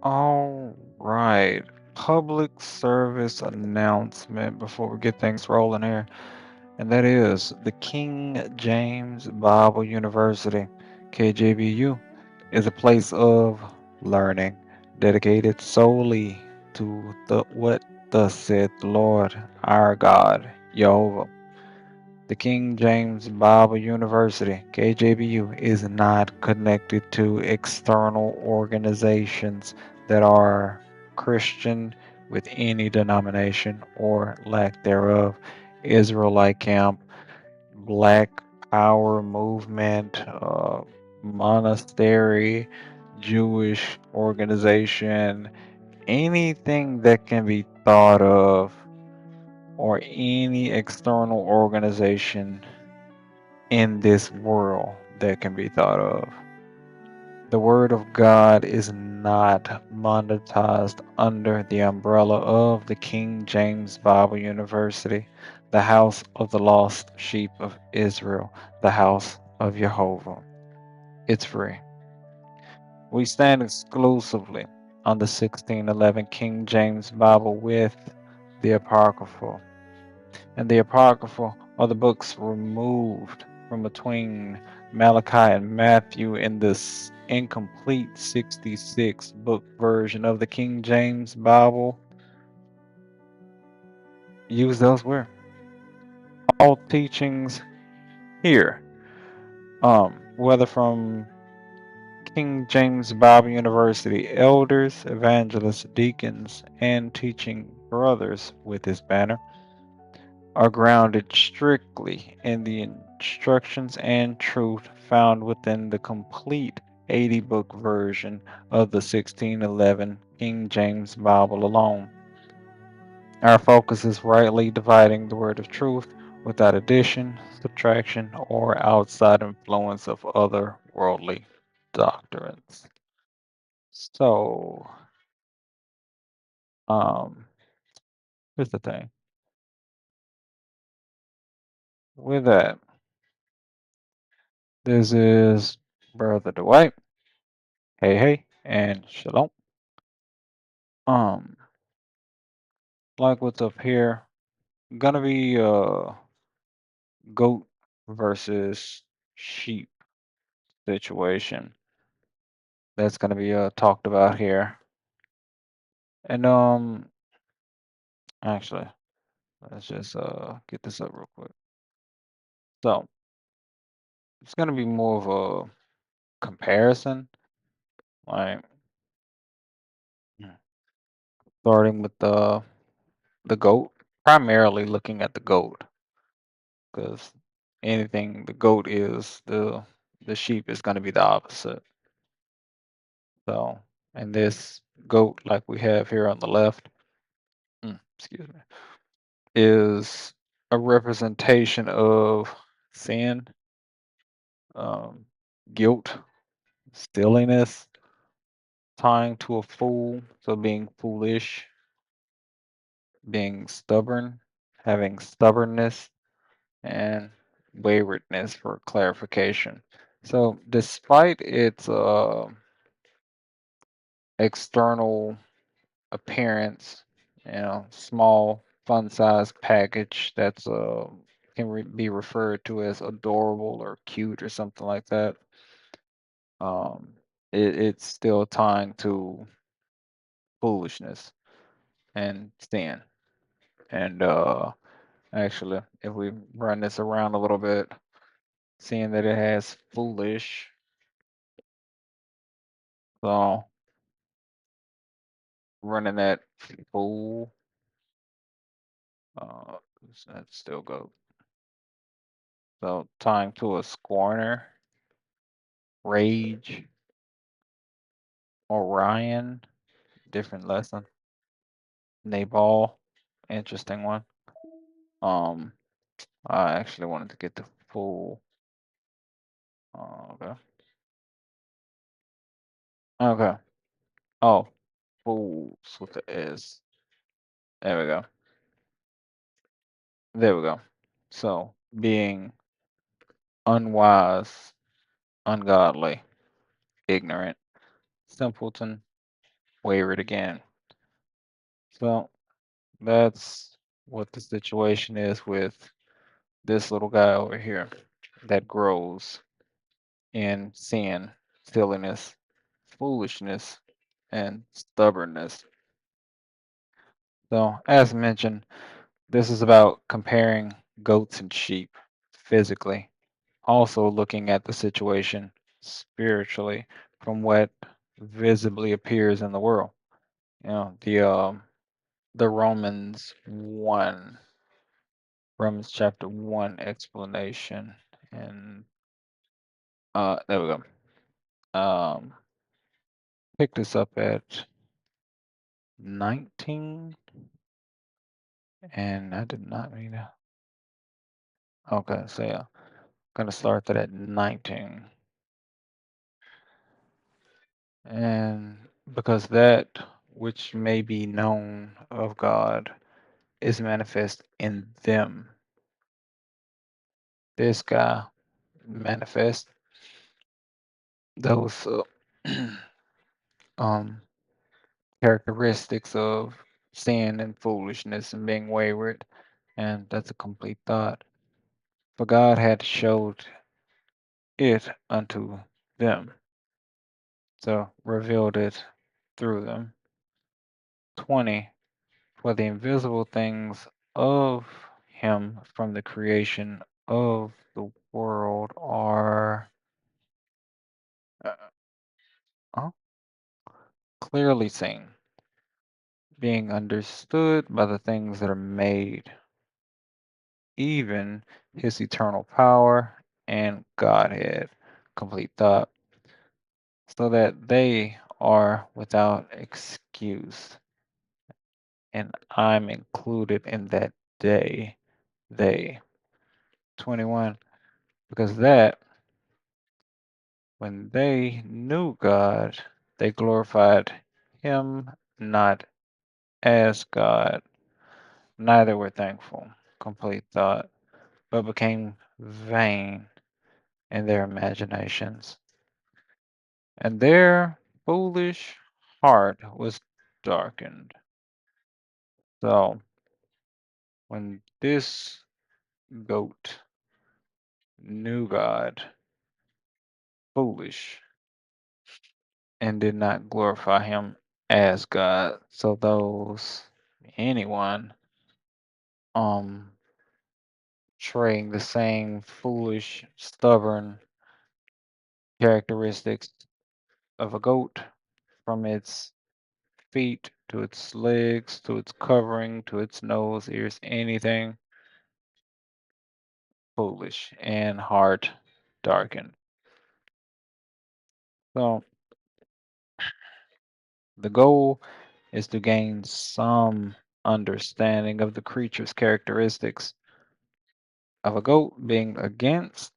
All right. Public service announcement before we get things rolling here. And that is the King James Bible University, KJBU, is a place of learning dedicated solely to the what thus said the Lord our God, Jehovah. The King James Bible University, KJBU, is not connected to external organizations that are Christian with any denomination or lack thereof. Israelite Camp, Black Power Movement, monastery, Jewish organization, anything that can be thought of, or any external organization in this world that can be thought of. The Word of God is not monetized under the umbrella of the King James Bible University, the house of the lost sheep of Israel, the house of Jehovah. It's free. We stand exclusively on the 1611 King James Bible with the Apocryphal. And the Apocryphal are the books removed from between Malachi and Matthew in this incomplete 66 book version of the King James Bible used elsewhere. All teachings here, whether from King James Bible University elders, evangelists, deacons, and teaching brothers with this banner, are grounded strictly in the instructions and truth found within the complete 80 book version of the 1611 King James Bible alone. Our focus is rightly dividing the word of truth without addition, subtraction, or outside influence of other worldly doctrines. So, um, here's the thing. With that, this is Brother Dwight. Hey, hey, and shalom. Um, like what's up here, gonna be goat versus sheep situation that's gonna be talked about here. And actually, let's just get this up real quick. So it's gonna be more of a comparison, like starting with the goat, primarily looking at the goat, because anything the goat is, the sheep is gonna be the opposite. So, and this goat, like we have here on the left, excuse me, is a representation of sin, um, guilt, silliness, tying to a fool, so being foolish, being stubborn, having stubbornness, and waywardness for clarification. So, despite its external appearance, small, fun-sized package that's can be referred to as adorable or cute or something like that. Um, it's still tying to foolishness and sin. And actually, if we run this around a little bit, seeing that it has foolish, so running that fool, uh, that still go. So tying to a scorner, rage, Orion, different lesson. Nabal, interesting one. Um, I actually wanted to get the full. Okay. Okay. Oh, fools with the S. There we go. There we go. So being unwise, ungodly, ignorant, simpleton, wavered again. So that's what the situation is with this little guy over here that grows in sin, silliness, foolishness, and stubbornness. So, as mentioned, this is about comparing goats and sheep physically, also looking at the situation spiritually from what visibly appears in the world. You know, the Romans chapter 1 explanation, and there we go. Pick this up at 19, and I did not mean to. Okay, so yeah, gonna start that at 19. And because that which may be known of God is manifest in them. This guy manifest those um characteristics of sin and foolishness and being wayward, and that's a complete thought. For God had showed it unto them, so revealed it through them. 20. For the invisible things of him from the creation of the world are uh, uh, clearly seen, being understood by the things that are made, even his eternal power and Godhead. Complete thought. So that they are without excuse. And I'm included in that day. They. 21. Because that when they knew God, they glorified him not as God, neither were thankful. Complete thought. But became vain in their imaginations. And their foolish heart was darkened. So when this goat knew God, foolish, and did not glorify him as God, so anyone, um, portraying the same foolish, stubborn characteristics of a goat from its feet to its legs to its covering to its nose, ears, anything foolish and heart darkened. So the goal is to gain some understanding of the creature's characteristics of a goat being against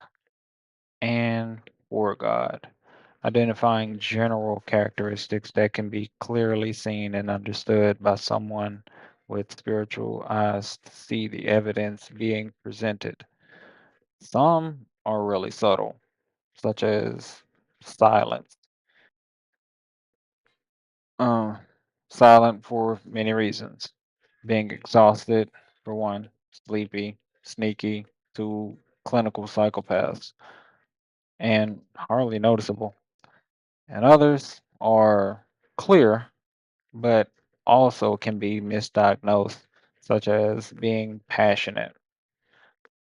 and for God, identifying general characteristics that can be clearly seen and understood by someone with spiritual eyes to see the evidence being presented. Some are really subtle, such as silence. Uh, Silent for many reasons. Being exhausted, for one, sleepy, sneaky, two, clinical psychopaths, and hardly noticeable. And others are clear, but also can be misdiagnosed, such as being passionate,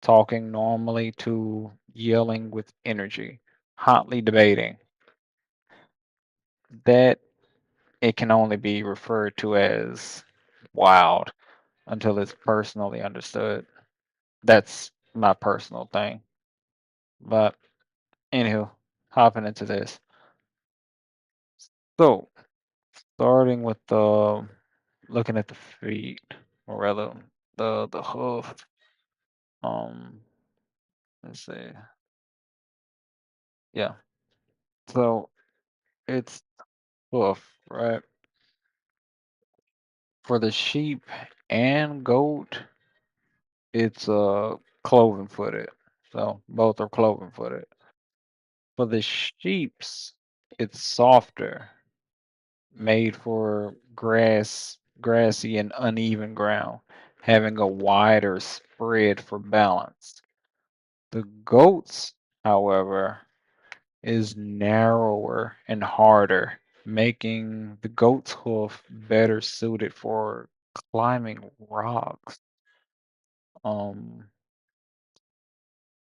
talking normally to yelling with energy, hotly debating. That it can only be referred to as wild until it's personally understood. That's my personal thing. But anywho, hopping into this. So starting with the looking at the feet, or rather the hoof. Um, let's see. Yeah. So it's hoof, right? For the sheep and goat, it's cloven footed. So both are cloven footed. For the sheep's, it's softer made for grassy and uneven ground, having a wider spread for balance. The goat's, however, is narrower and harder, making the goat's hoof better suited for climbing rocks. Um,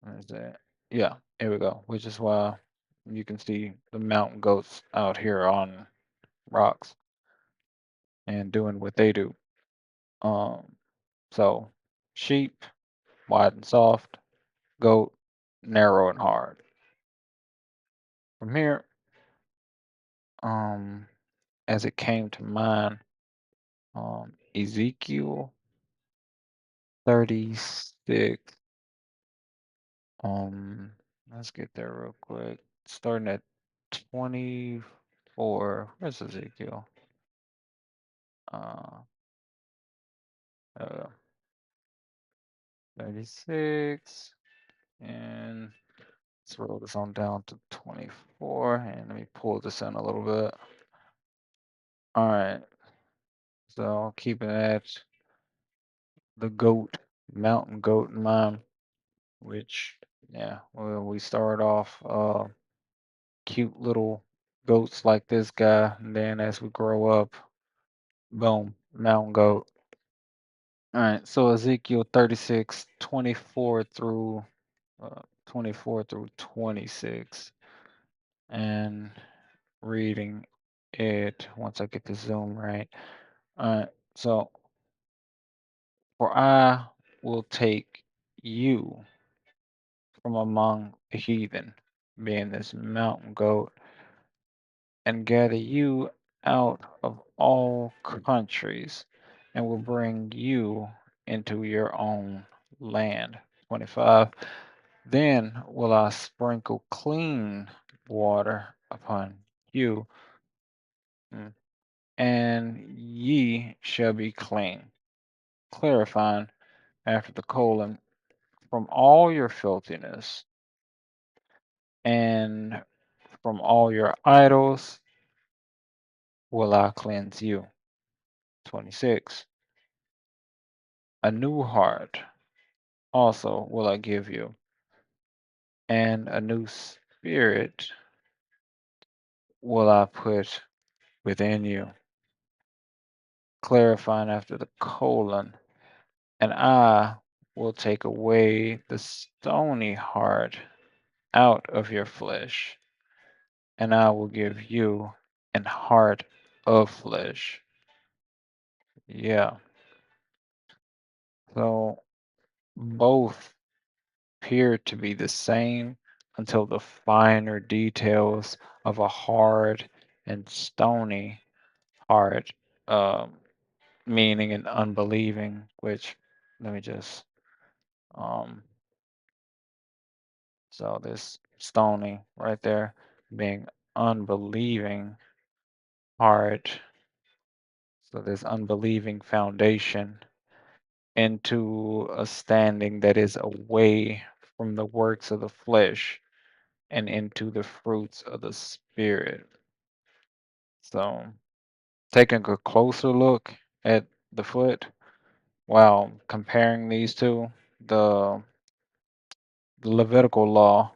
what is that? Yeah, here we go. Which is why you can see the mountain goats out here on rocks and doing what they do. Um, so sheep, wide and soft, goat, narrow and hard. From here, um, as it came to mind, Ezekiel 36. Um, let's get there real quick. Starting at 24. Where's Ezekiel? Uh, uh 36. And let's roll this on down to 24. And let me pull this in a little bit. All right. So keeping that the goat, mountain goat in mind, which yeah, well, we start off cute little goats like this guy, and then as we grow up, boom, mountain goat. All right, so Ezekiel 36, 24 through 26, and reading it once I get the zoom right. All right, so for I will take you from among the heathen, being this mountain goat, and gather you out of all countries, and will bring you into your own land. 25. Then will I sprinkle clean water upon you, mm, and ye shall be clean, clarifying after the colon from all your filthiness and from all your idols will I cleanse you. 26. A new heart also will I give you, and a new spirit will I put within you, clarifying after the colon, and I will take away the stony heart out of your flesh, and I will give you an heart of flesh. Yeah. So both appear to be the same until the finer details of a hard and stony heart, um, meaning an unbelieving, which let me just, um, so this stony right there being unbelieving heart, so this unbelieving foundation into a standing that is away from the works of the flesh and into the fruits of the spirit. So, taking a closer look at the foot while comparing these two, the, the Levitical law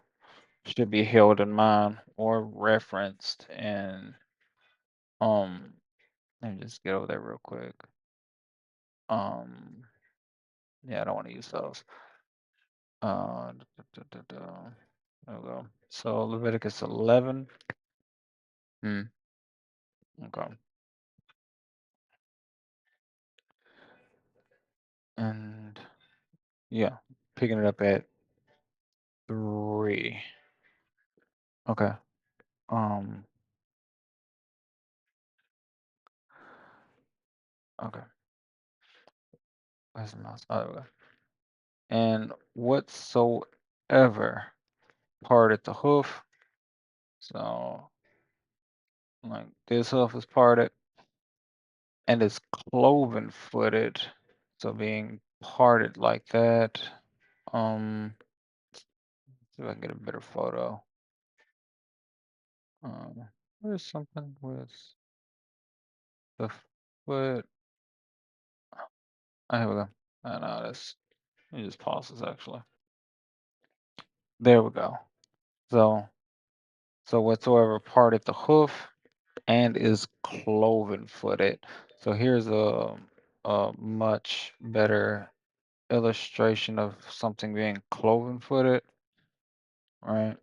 should be held in mind or referenced. And um, let me just get over there real quick. Um, yeah, I don't want to use those. There we go. So Leviticus 11. Hmm. Okay. And yeah, picking it up at 3. Okay. Um. Okay. Where's the mouse? Oh, there we go. And whatsoever parted the hoof. So like this hoof is parted and it's cloven footed. So being parted like that. See if I can get a better photo. Um, Where's something with? the foot. Oh, here we go. No, that's. Let me just pause this actually. There we go. So, so whatsoever parted the hoof and is cloven footed. So here's a much better illustration of something being cloven footed, right?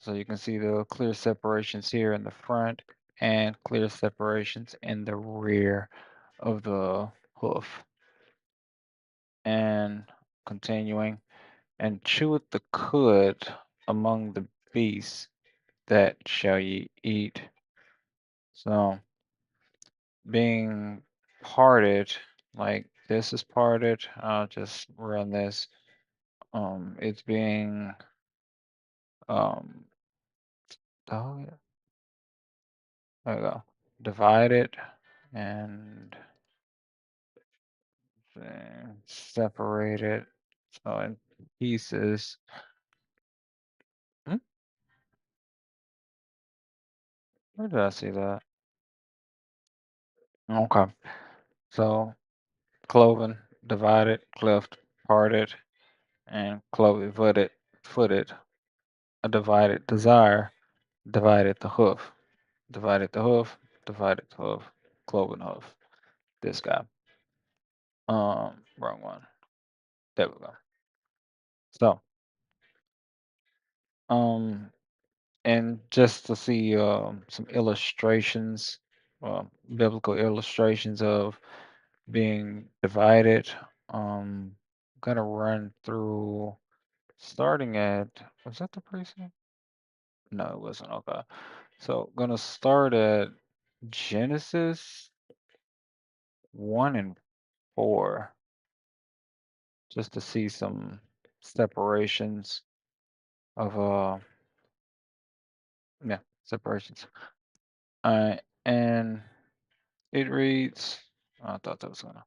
So you can see the clear separations here in the front and clear separations in the rear of the hoof. And continuing, and cheweth the cud among the beasts that shall ye eat. So being parted, like this is parted, I'll just run this. It's being um oh yeah, there we go. Divided and separated. So in pieces. Hmm? Where did I see that? Okay. So cloven, divided, cleft, parted, and cloven footed, a divided desire, divided the hoof, divided the hoof, divided the hoof, cloven hoof. This guy. Wrong one. There we go. So, um, and just to see some illustrations, biblical illustrations of being divided. Gonna run through starting at, was that the precinct? No, it wasn't. Okay. So gonna start at Genesis 1 and 4, just to see some separations of yeah, separations. And it reads, I thought that was gonna,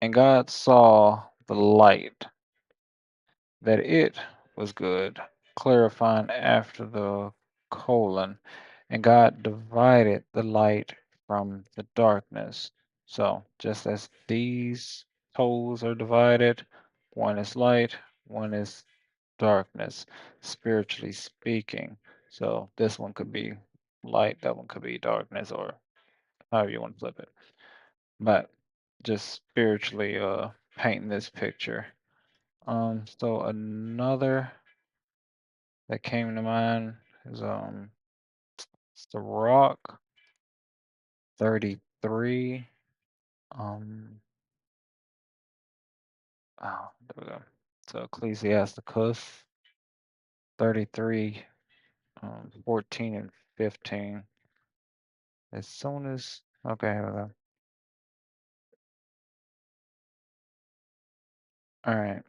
and God saw the light that it was good, clarifying after the colon, and God divided the light from the darkness. So just as these poles are divided, one is light, one is darkness, spiritually speaking. So this one could be light, that one could be darkness, or however you want to flip it. But just spiritually painting this picture. So another that came to mind is it's the Rock 33. Um there we go. So Ecclesiasticus 33, 14 and 15. As soon as okay, here we go. All right.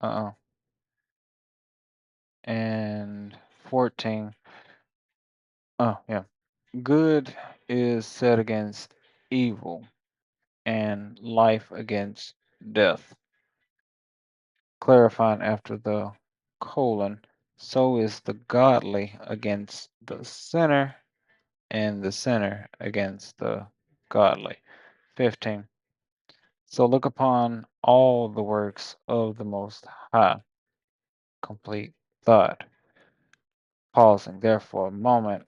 Uh-oh. And 14. Oh, yeah. Good is set against evil, and life against death. Clarifying after the colon, so is the godly against the sinner, and the sinner against the godly. 15. So look upon all the works of the Most High. Complete thought. Pausing there for a moment,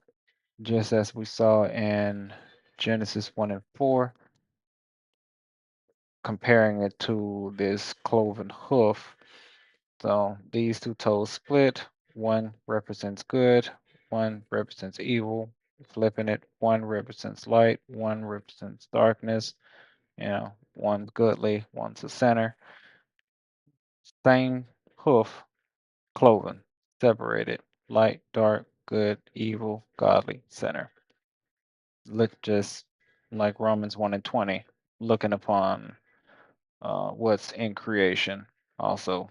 just as we saw in Genesis 1 and 4, comparing it to this cloven hoof. So these two toes split. One represents good, one represents evil. Flipping it, one represents light, one represents darkness. One's goodly, one's a sinner. Same hoof, cloven, separated, light, dark, good, evil, godly, sinner. Look just like Romans 1 and 20, looking upon what's in creation. Also,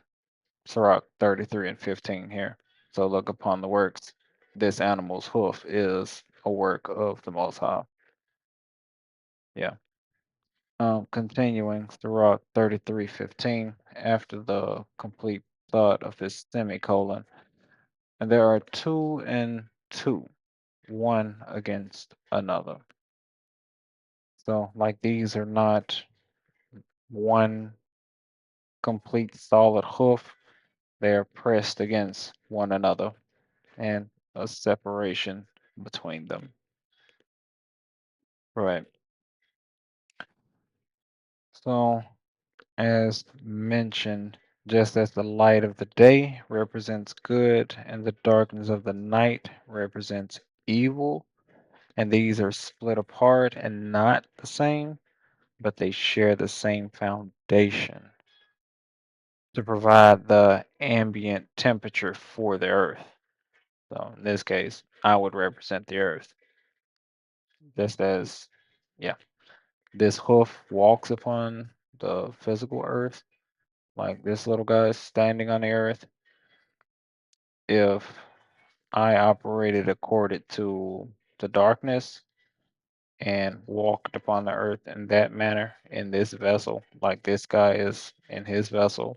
Sirach 33 and 15 here. So look upon the works. This animal's hoof is a work of the Most High. Yeah. Continuing Sirach 33:15 after the complete thought of this semicolon. And there are two and two, one against another. So, like, these are not one complete solid hoof, they are pressed against one another and a separation between them. Right. So, as mentioned, just as the light of the day represents good and the darkness of the night represents evil, and these are split apart and not the same, but they share the same foundation to provide the ambient temperature for the earth. So in this case, I would represent the earth, just as, yeah, this hoof walks upon the physical earth, like this little guy is standing on the earth. If I operated according to the darkness and walked upon the earth in that manner in this vessel, like this guy is in his vessel,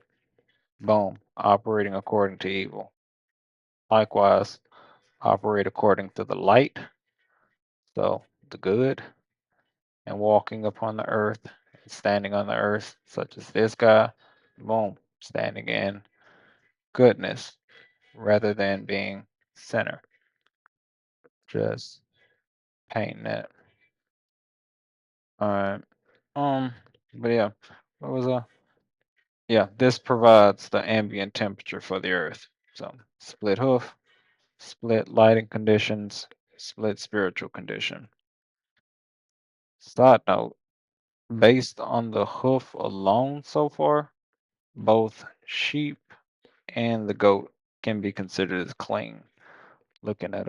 boom, operating according to evil. Likewise, operate according to the light, so the good, and walking upon the earth, standing on the earth, such as this guy, boom, standing in goodness rather than being sinner. Just painting that. All right. Um, but yeah, what was yeah, this provides the ambient temperature for the earth. So split hoof, split lighting conditions, split spiritual condition. Side note, based on the hoof alone so far, both sheep and the goat can be considered as clean. Looking at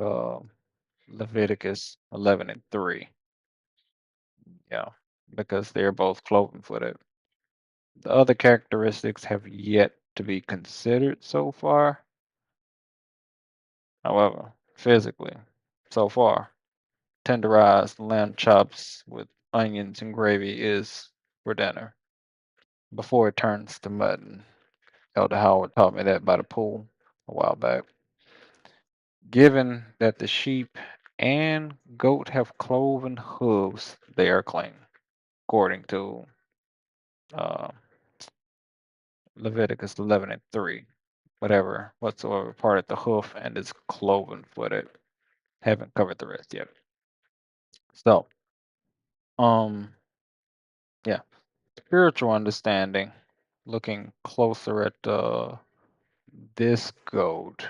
Leviticus 11 and 3. Yeah, because they're both cloven footed. The other characteristics have yet to be considered so far. However, physically, so far, tenderized lamb chops with onions and gravy is for dinner before it turns to mutton. Elder Howard taught me that by the pool a while back. Given that the sheep and goat have cloven hooves, they are clean, according to uh, Leviticus 11 and 3. Whatever, whatsoever part of the hoof and is cloven footed. Haven't covered the rest yet. So, um, yeah, spiritual understanding. Looking closer at this goat.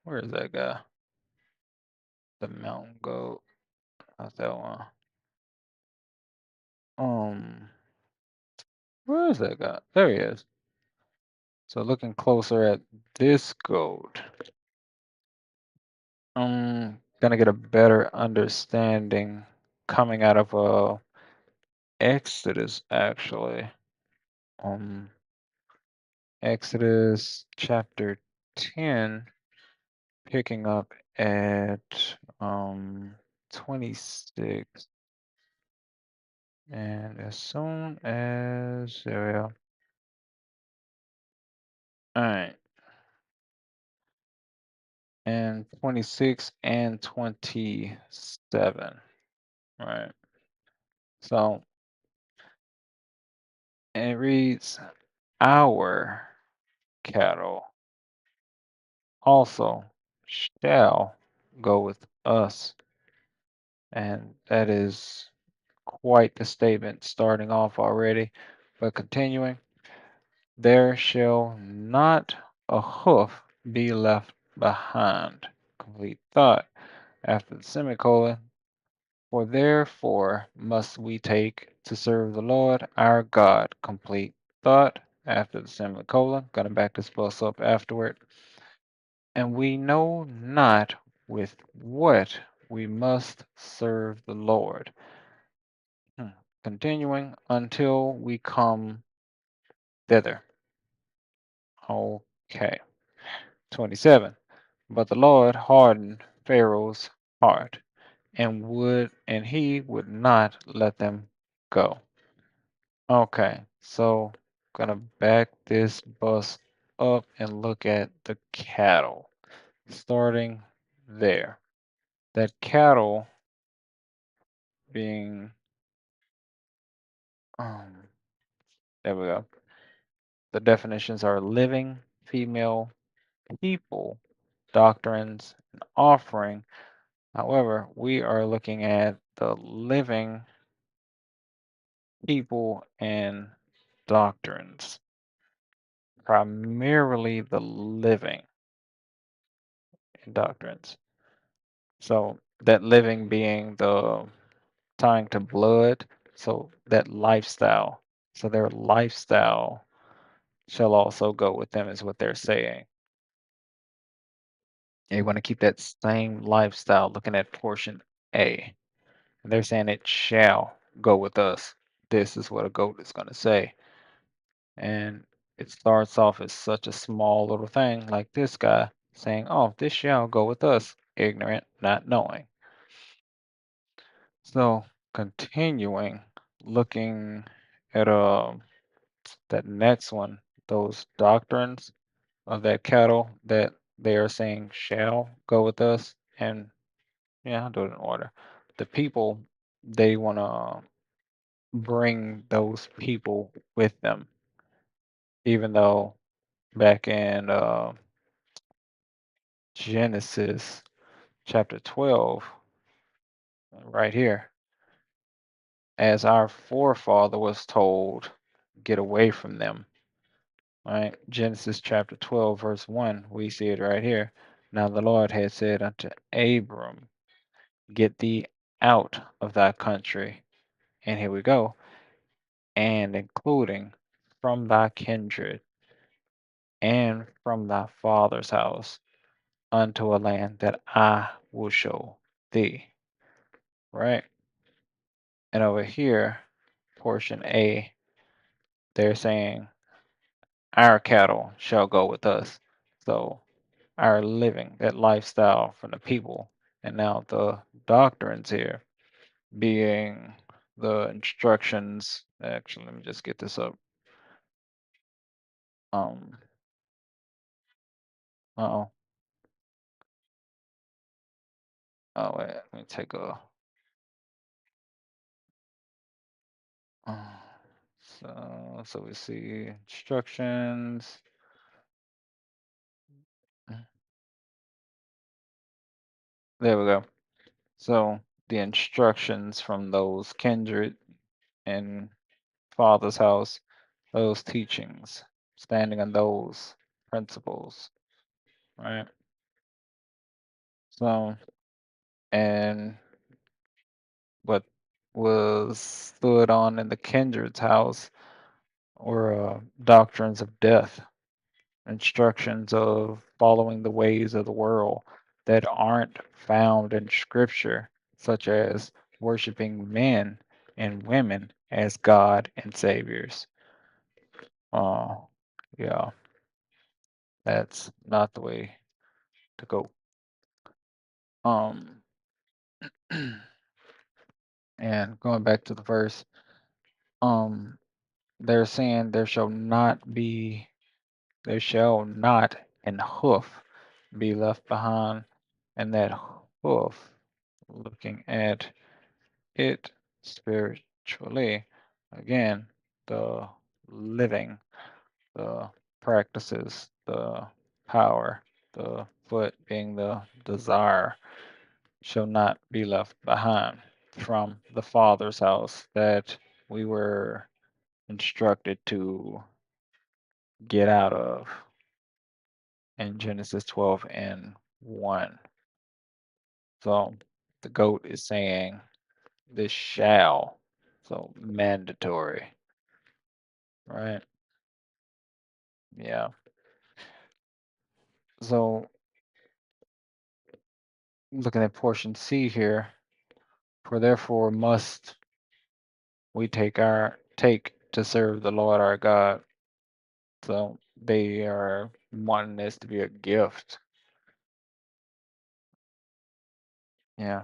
Where is that guy? The mountain goat. How's that one? Um, where is that guy? There he is. So looking closer at this goat, gonna get a better understanding coming out of Exodus actually. Um, Exodus chapter 10, picking up at 26. And as soon as there we are. All right. And 26 and 27. All right. So it reads, our cattle also shall go with us. And that is quite the statement starting off already. But continuing, there shall not a hoof be left behind. Complete thought. After the semicolon, for therefore must we take to serve the Lord our God. Complete thought. After the semicolon, gonna back this bus up afterward. And we know not with what we must serve the Lord. Continuing until we come thither. Okay. 27. But the Lord hardened Pharaoh's heart, and he would not let them go. Okay, so gonna back this bus up and look at the cattle. starting there. That cattle being, um, there we go. The definitions are living, female, people, doctrines, and offering. However, we are looking at the living, people, and doctrines, primarily the living and doctrines. So that living being the tying to blood, so that lifestyle. So their lifestyle shall also go with them, is what they're saying. You want to keep that same lifestyle, looking at portion A. And they're saying it shall go with us. This is what a goat is going to say. And it starts off as such a small little thing, like this guy saying, oh, this shall go with us, ignorant, not knowing. So continuing, looking at that next one, those doctrines of that cattle that they are saying shall go with us. And yeah, I'll do it in order. The people, they want to bring those people with them, even though back in Genesis chapter 12, right here, as our forefather was told, get away from them. Right? Genesis chapter 12, verse 1, we see it right here. Now the Lord had said unto Abram, get thee out of thy country. And here we go. And including from thy kindred and from thy father's house unto a land that I will show thee. Right? And over here, portion A, they're saying, our cattle shall go with us. So our living, that lifestyle from the people. And now the doctrines here being the instructions. Actually, let me just get this up. Um, oh, oh wait, let me take a. Uh, so we see instructions. There we go. So the instructions from those kindred and father's house, those teachings, standing on those principles, right? So, and what was stood on in the kindred's house were doctrines of death, instructions of following the ways of the world that aren't found in scripture, such as worshiping men and women as God and saviors. Oh, yeah, that's not the way to go. Um, and going back to the verse, um, they're saying there shall not an hoof be left behind, and that hoof, looking at it spiritually, again, the living, the practices, the power, the foot being the desire, shall not be left behind from the Father's house that we were instructed to get out of in Genesis 12 and 1. So the goat is saying this shall, so mandatory, right? Yeah. So looking at portion C here, for therefore must we take to serve the Lord our God. So they are wanting this to be a gift. Yeah.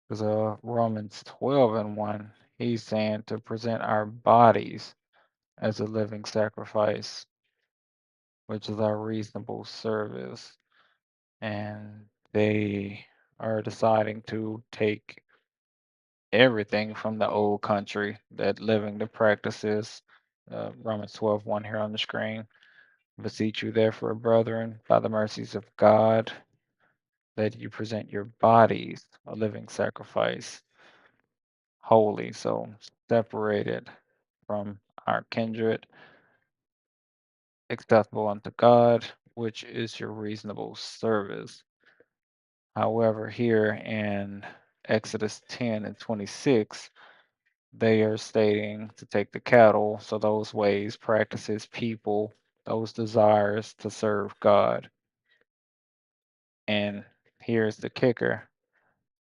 Because Romans 12 and 1, he's saying to present our bodies as a living sacrifice, which is our reasonable service. and they are deciding to take everything from the old country that living the practices. Romans 12:1 here on the screen. Beseech you, therefore, brethren, by the mercies of God, that you present your bodies a living sacrifice, holy, so separated from our kindred, acceptable unto God, which is your reasonable service. However, here in Exodus 10 and 26, they are stating to take the cattle, so those ways, practices, people, those desires to serve God. And here's the kicker,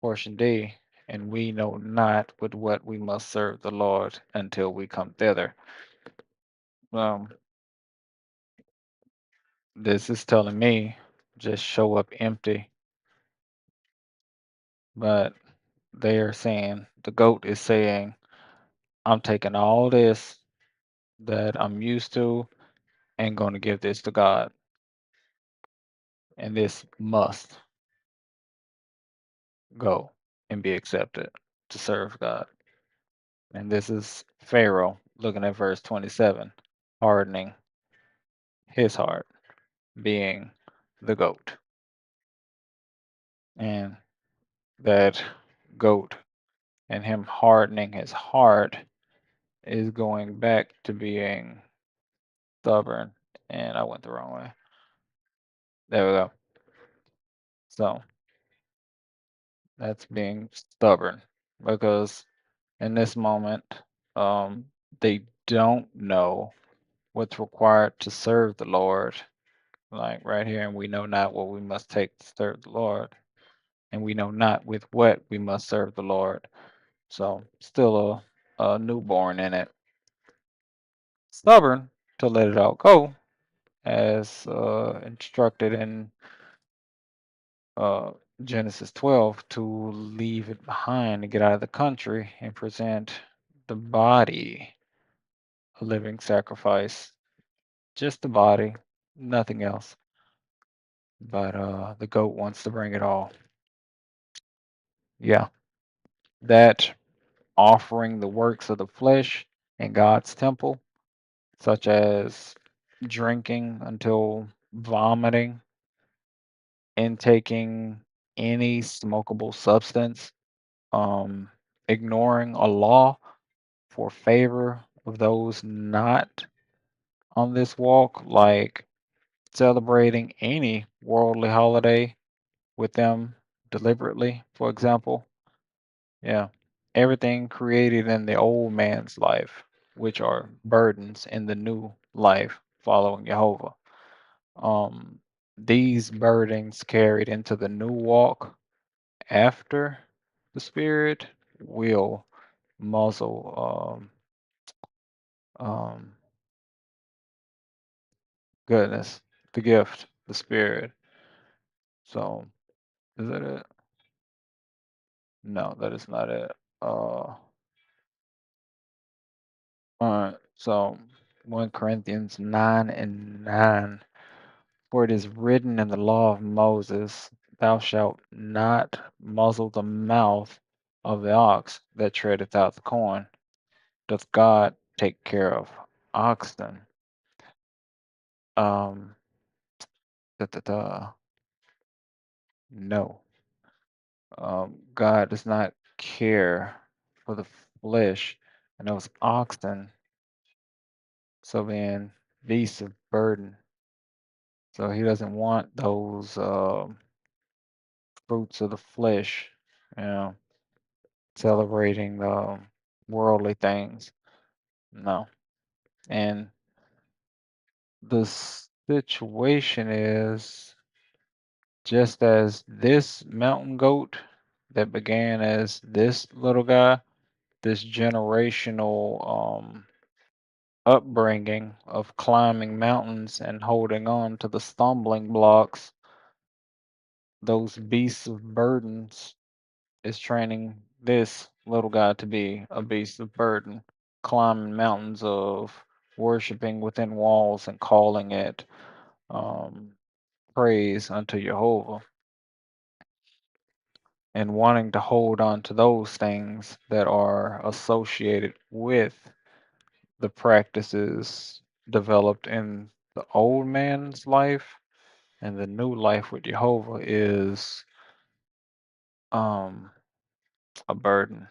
portion D, and we know not with what we must serve the Lord until we come thither. Um, this is telling me just show up empty, but they are saying, the goat is saying, I'm taking all this that I'm used to and going to give this to God. And this must go and be accepted to serve God. And this is Pharaoh looking at verse 27, hardening his heart, being the goat. And that goat and him hardening his heart is going back to being stubborn. And I went the wrong way. There we go. So that's being stubborn because in this moment, um, they don't know what's required to serve the Lord. Like right here, and we know not what we must take to serve the Lord, and we know not with what we must serve the Lord. So still a newborn in it, stubborn to let it all go, as instructed in uh, Genesis 12, to leave it behind and get out of the country and present the body a living sacrifice, just the body, nothing else. But the goat wants to bring it all. Yeah, that offering the works of the flesh in God's temple, such as drinking until vomiting, intaking any smokable substance, um, ignoring a law for favor of those not on this walk, like celebrating any worldly holiday with them deliberately, for example. Yeah. Everything created in the old man's life, which are burdens in the new life following Jehovah. Um, these burdens carried into the new walk after the Spirit will muzzle um, goodness, the gift, the Spirit. So, is that it? No, that is not it. Alright, so 1 Corinthians 9 and 9. For it is written in the law of Moses, Thou shalt not muzzle the mouth of the ox that treadeth out the corn. Doth God take care of oxen? Um, da, da, da. No. God does not care for the flesh and those oxen, so being beasts of burden. So he doesn't want those fruits of the flesh, you know, celebrating the worldly things. No. And the situation is just as this mountain goat that began as this little guy, this generational upbringing of climbing mountains and holding on to the stumbling blocks, those beasts of burdens is training this little guy to be a beast of burden, climbing mountains of worshiping within walls and calling it um, praise unto Jehovah and wanting to hold on to those things that are associated with the practices developed in the old man's life and the new life with Jehovah is um, a burden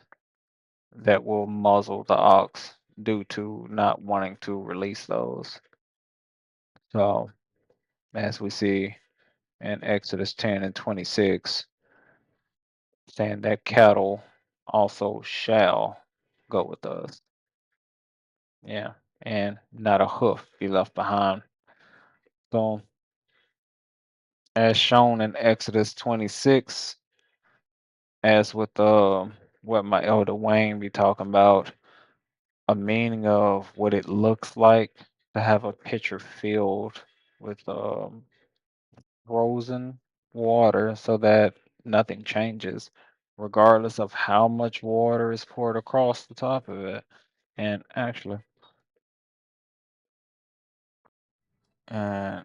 that will muzzle the ox due to not wanting to release those. So, as we see in Exodus 10 and 26, saying that cattle also shall go with us. Yeah, and not a hoof be left behind. So, as shown in Exodus 26, as with what my elder Wayne be talking about, a meaning of what it looks like to have a pitcher filled with frozen water so that nothing changes, regardless of how much water is poured across the top of it. And actually, and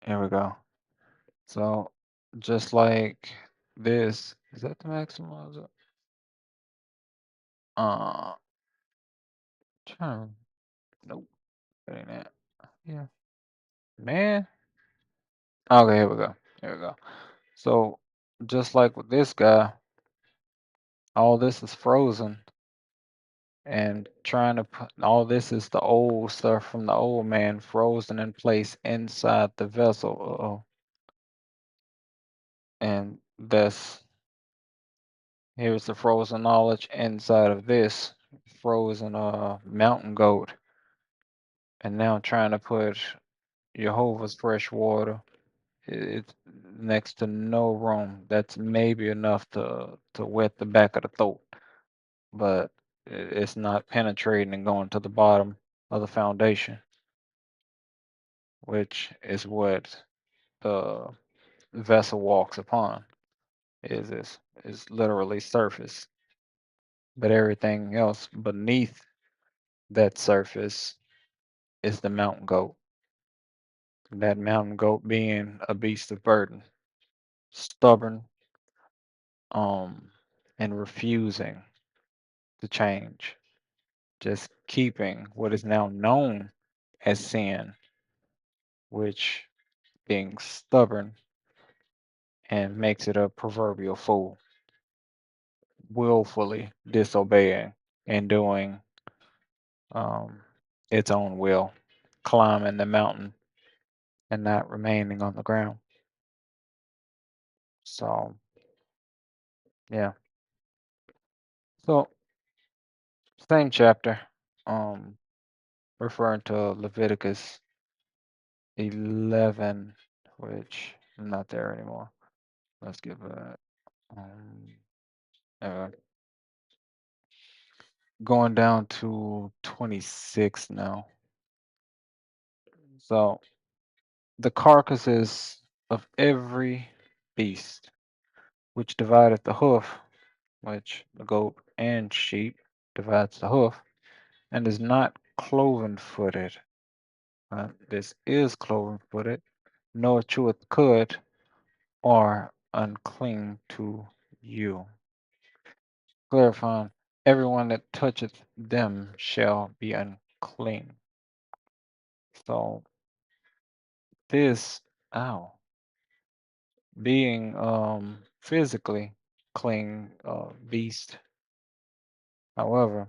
here we go. So just like this, is that the maximizer? Uh, turn. Nope, that ain't it. Yeah, man. Okay, here we go. Here we go. So just like with this guy, all this is frozen, and trying to put all this is the old stuff from the old man frozen in place inside the vessel. Uh-oh. And that's here's the frozen knowledge inside of this frozen mountain goat, and now trying to put Jehovah's fresh water. It's next to no room. That's maybe enough to wet the back of the throat, but it's not penetrating and going to the bottom of the foundation, which is what the vessel walks upon. Is literally surface, but everything else beneath that surface is the mountain goat. That mountain goat being a beast of burden, stubborn, um, and refusing to change, just keeping what is now known as sin, which being stubborn and makes it a proverbial fool, willfully disobeying and doing um, its own will, climbing the mountain and not remaining on the ground. So, yeah. So, same chapter, um, referring to Leviticus 11, which I'm not there anymore. Let's give it. Um, uh, Going down to 26 now. So, the carcasses of every beast which divideth the hoof, which the goat and sheep divides the hoof, and is not cloven footed. This is cloven footed, nor cheweth cud, are unclean to you. Clarifying, everyone that toucheth them shall be unclean. So this, ow, being physically clean beast. However,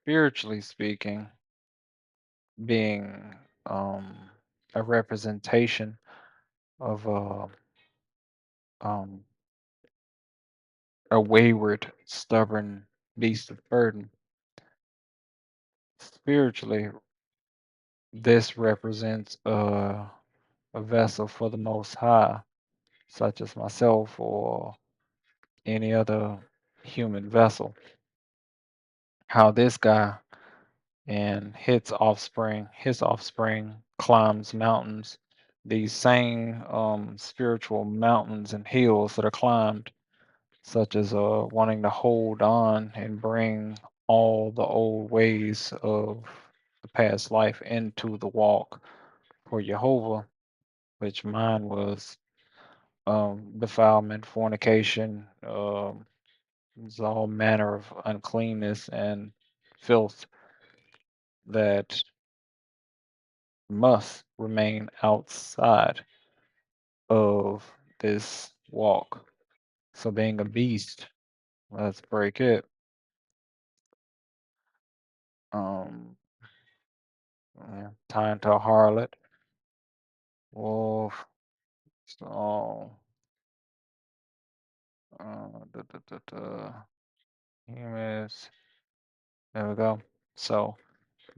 spiritually speaking, being a representation of um, a wayward, stubborn beast of burden. Spiritually, this represents a vessel for the Most High, such as myself or any other human vessel. How this guy and his offspring climbs mountains, these same spiritual mountains and hills that are climbed, such as wanting to hold on and bring all the old ways of the past life into the walk for Jehovah, which mine was defilement, fornication, it's all manner of uncleanness and filth that must remain outside of this walk. So being a beast, let's break it. Um, Tying to a harlot, wolf. So, da, da, da, da. Humans. There we go. So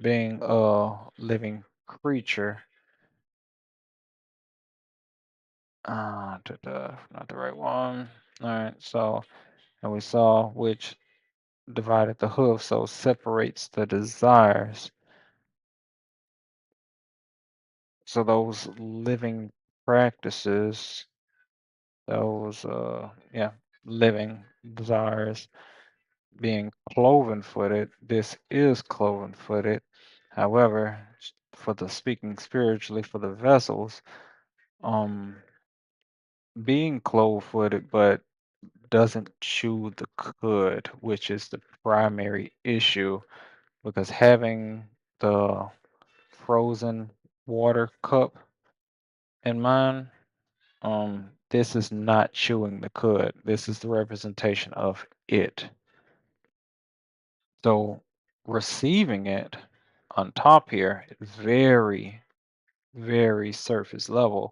being a living creature. Not the right one. All right. So, and we saw which divided the hoof, so separates the desires. So those living practices, those living desires being cloven footed, this is cloven footed. However, for the speaking spiritually for the vessels, um being clove footed but doesn't chew the cud, which is the primary issue, because having the frozen water cup in mind, this is not chewing the cud. This is the representation of it. So receiving it on top here, very, very surface level.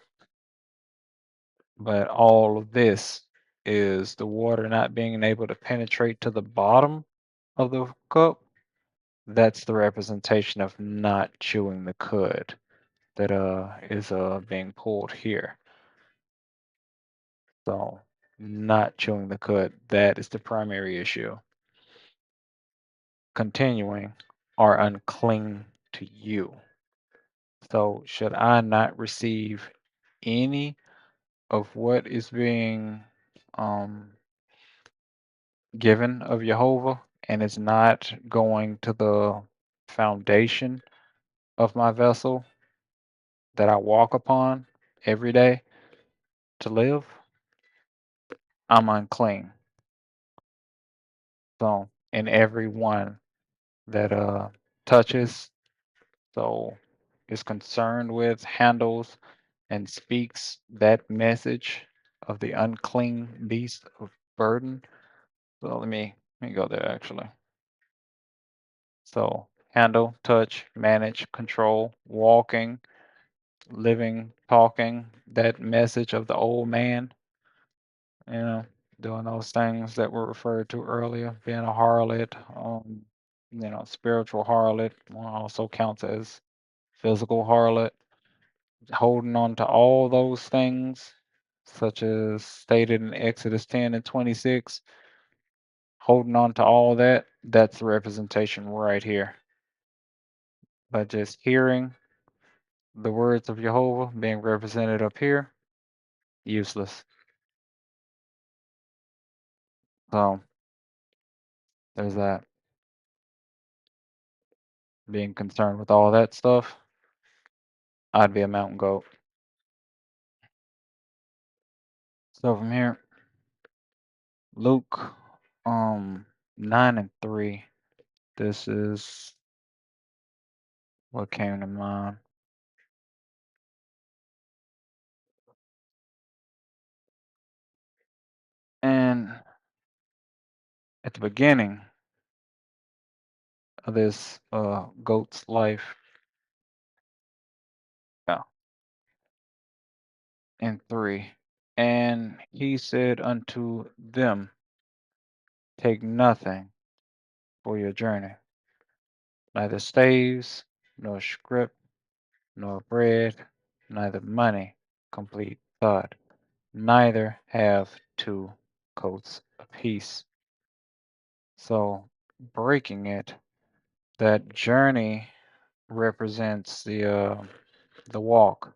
But all of this is the water not being able to penetrate to the bottom of the cup. That's the representation of not chewing the cud that is being pulled here. So not chewing the cud, that is the primary issue. Continuing, are unclean to you. So should I not receive any of what is being given of Jehovah, and it's not going to the foundation of my vessel that I walk upon every day to live, I'm unclean. So, and every one that touches, so is concerned with, handles, and speaks that message of the unclean beast of burden. So let me go there actually. So handle, touch, manage, control, walking, living, talking, that message of the old man, you know, doing those things that were referred to earlier, being a harlot, spiritual harlot also counts as physical harlot, holding on to all those things, such as stated in Exodus 10 and 26, holding on to all that, that's the representation right here. But just hearing the words of Jehovah being represented up here, useless. So there's that. Being concerned with all that stuff, I'd be a mountain goat. So from here, Luke 9 and 3. This is what came to mind. And at the beginning of this goat's life, yeah, in 3. And he said unto them, take nothing for your journey, neither staves, nor scrip, nor bread, neither money, complete thought, neither have two coats apiece. So breaking it, that journey represents the walk,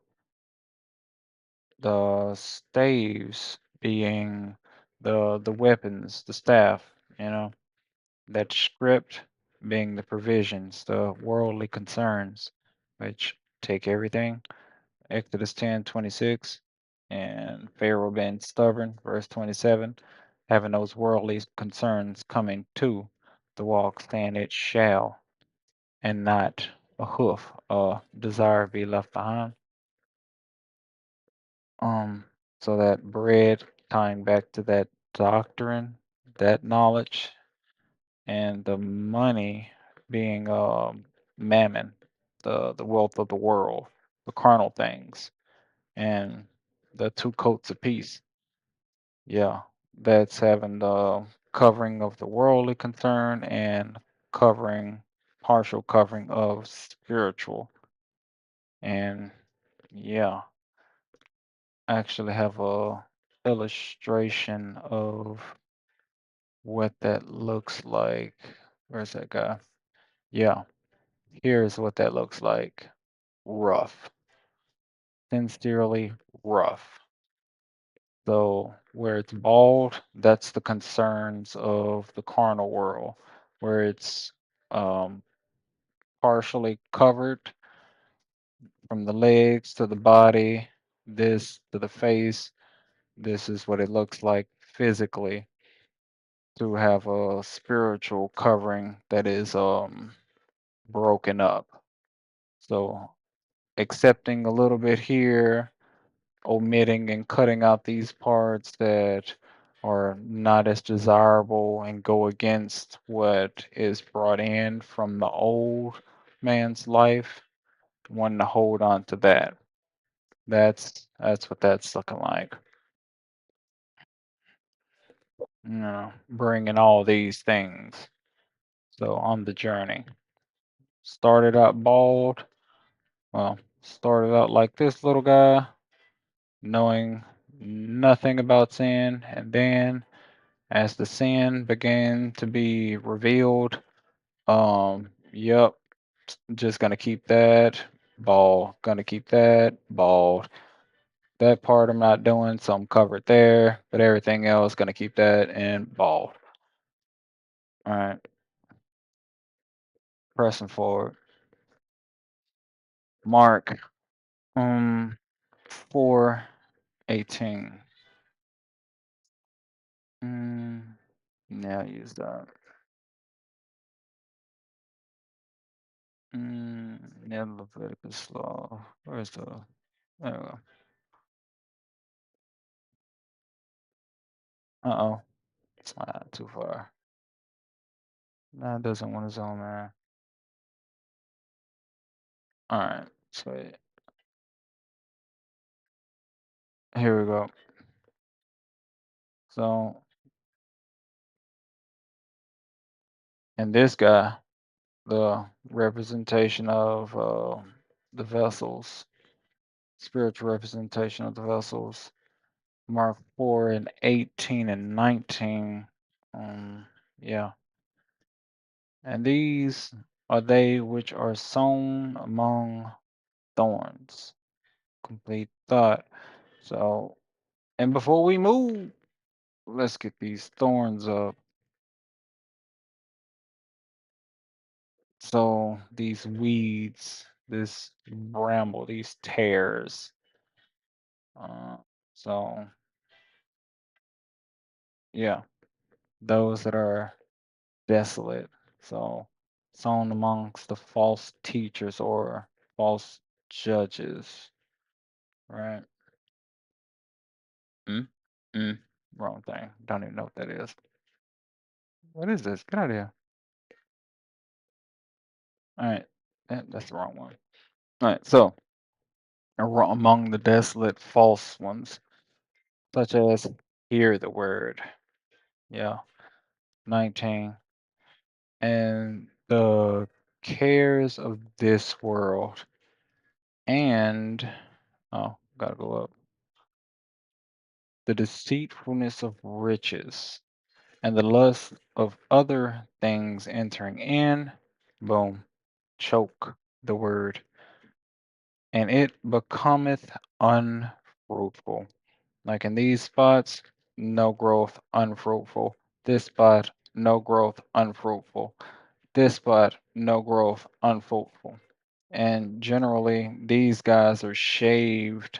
the staves being the weapons, the staff, that script being the provisions, the worldly concerns, which take everything. Exodus 10:26, and Pharaoh being stubborn, verse 27, having those worldly concerns coming to the walk, saying it shall, and not a hoof, desire be left behind. Um, so that bread tying back to that doctrine, that knowledge, and the money being mammon, the wealth of the world, the carnal things, and the two coats of peace. Yeah, that's having the covering of the worldly concern and covering, partial covering of spiritual. And yeah, I actually have a illustration of what that looks like. Where's that guy? Yeah, here's what that looks like. Rough, sincerely rough. So where it's bald, that's the concerns of the carnal world. Where it's um, partially covered from the legs to the body, this to the face, this is what it looks like physically to have a spiritual covering that is broken up. So accepting a little bit here, omitting and cutting out these parts that are not as desirable and go against what is brought in from the old man's life, wanting to hold on to that. That's what that's looking like. Bringing all these things. So on the journey, started out bald. Well, started out like this little guy, knowing nothing about sin, and then as the sin began to be revealed, yep, just gonna keep that bald, gonna keep that bald. That part I'm not doing, so I'm covered there, but everything else gonna keep that and bald. All right, pressing forward. Mark 4:18. Mm, yeah, use that. Yeah, Leviticus law. Where's the? There we go. Uh-oh. It's not too far. No, it doesn't want to zone there. All right. So here we go. So, and this guy, the representation of the vessels, spiritual representation of the vessels, Mark 4 and 18 and 19. Yeah. And these are they which are sown among thorns. Complete thought. So, and before we move, let's get these thorns up. So, these weeds, this bramble, these tares. Uh, so, yeah, those that are desolate. So, sown amongst the false teachers or false judges, right? Mm, mm, wrong thing. Don't even know what that is. What is this? Get out of here. All right. That's the wrong one. All right. So, among the desolate false ones, such as hear the word. Yeah. 19. And the cares of this world and, oh, gotta go up. The deceitfulness of riches and the lust of other things entering in, boom, choke the word, and it becometh unfruitful. Like in these spots, no growth, unfruitful. This spot, no growth, unfruitful. This spot, no growth, unfruitful. And generally, these guys are shaved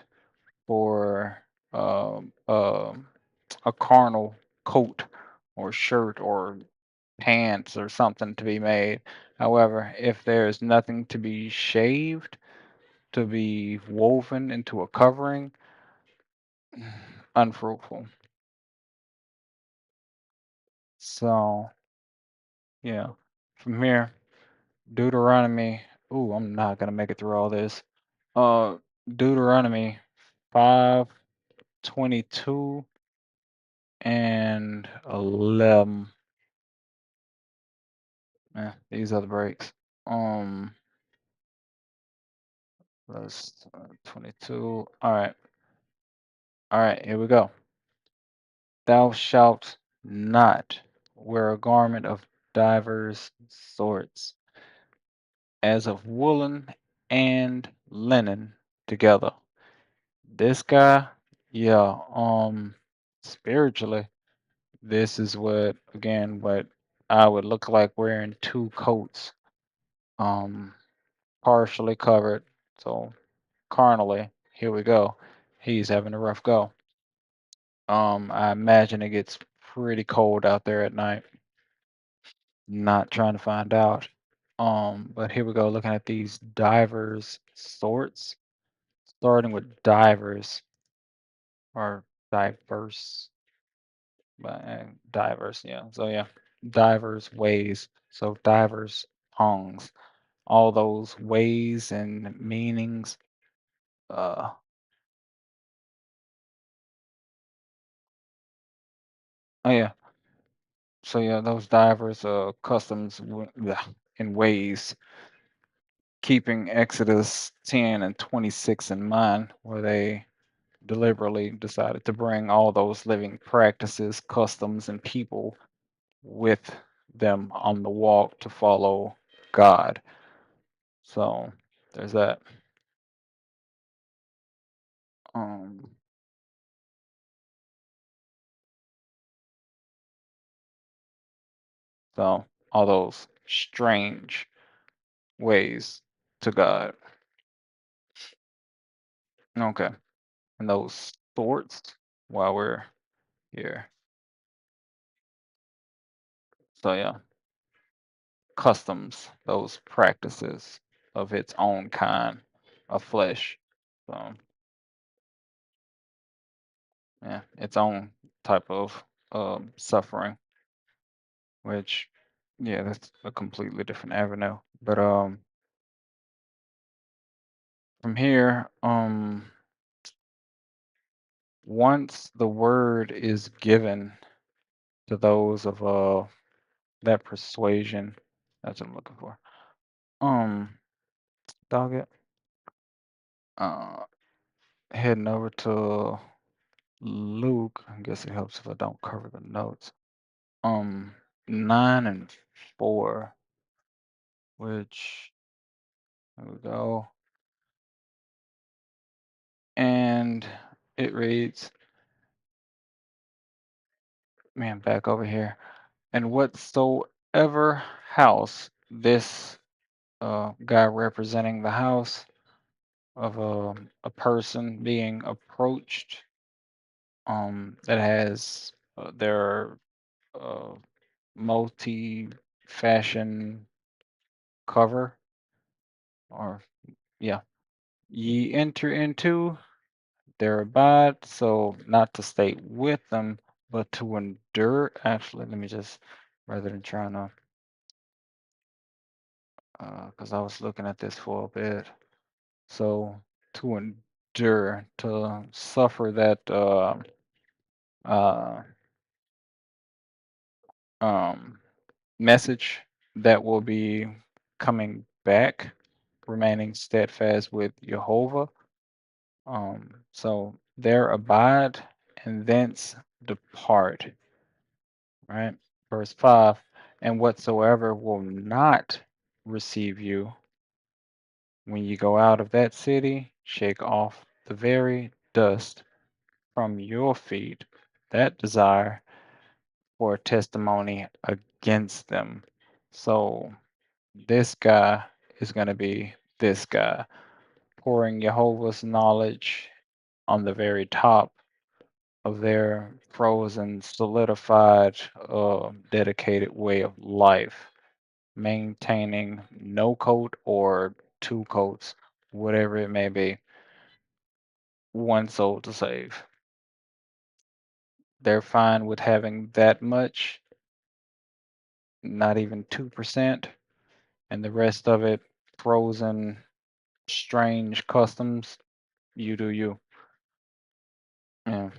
for um, um, a carnal coat or shirt or pants or something to be made. However, if there's nothing to be shaved, to be woven into a covering, unfruitful. So, yeah, from here, Deuteronomy. Ooh, I'm not gonna make it through all this. Uh, Deuteronomy 5:22 and 11. These are the breaks. Um, that's 22. All right, here we go. Thou shalt not wear a garment of divers sorts, as of woolen and linen together. This guy, yeah, spiritually, this is what I would look like wearing two coats, um, partially covered. So carnally, here we go. He's having a rough go. I imagine it gets pretty cold out there at night. Not trying to find out. But here we go, looking at these divers sorts, starting with divers or diverse, divers, yeah. So yeah, divers ways. So divers tongues, all those ways and meanings. Uh, oh yeah. So yeah, those divers customs yeah, and ways, keeping Exodus 10 and 26 in mind, where they deliberately decided to bring all those living practices, customs, and people with them on the walk to follow God. So there's that. Um, so all those strange ways to God. Okay. And those sorts while we're here. So yeah, customs, those practices of its own kind of flesh. So yeah, its own type of suffering, which yeah, that's a completely different avenue. But from here, once the word is given to those of that persuasion, that's what I'm looking for. Um, dog it. Uh, Heading over to Luke. I guess it helps if I don't cover the notes. 9 and 4, which there we go. And it reads, man, back over here. And whatsoever house this guy representing the house of a person being approached that has their uh, multi fashion cover, or yeah, ye enter into their abide, so not to stay with them but to endure. Actually, let me just, rather than trying to because I was looking at this for a bit. So to endure, to suffer that uh, um, message that will be coming back, remaining steadfast with Jehovah. So there abide and thence depart, right? Verse 5, and whatsoever will not receive you when you go out of that city, shake off the very dust from your feet that desire for a testimony against them. So this guy is going to be this guy, pouring Jehovah's knowledge on the very top of their frozen, solidified, dedicated way of life, maintaining no coat or two coats, whatever it may be, one soul to save. They're fine with having that much, not even 2%, and the rest of it frozen, strange customs. You do you. Yeah.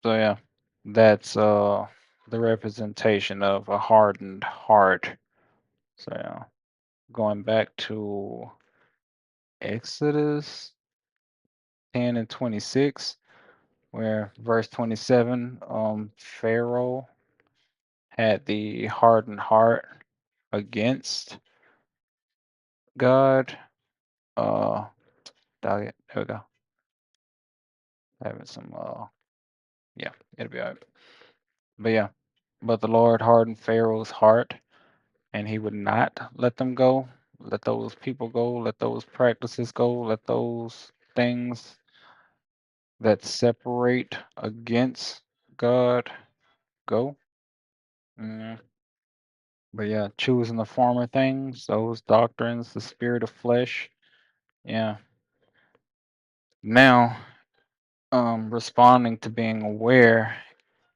So yeah, that's the representation of a hardened heart. So yeah, going back to Exodus 10 and 26, where verse 27, Pharaoh had the hardened heart against God. Dog it. There we go. Having some yeah, it'll be alright. But yeah, but the Lord hardened Pharaoh's heart, and he would not let them go. Let those people go. Let those practices go. Let those things that separate against God go. Mm. But yeah, choosing the former things, those doctrines, the spirit of flesh. Yeah. Now, responding to being aware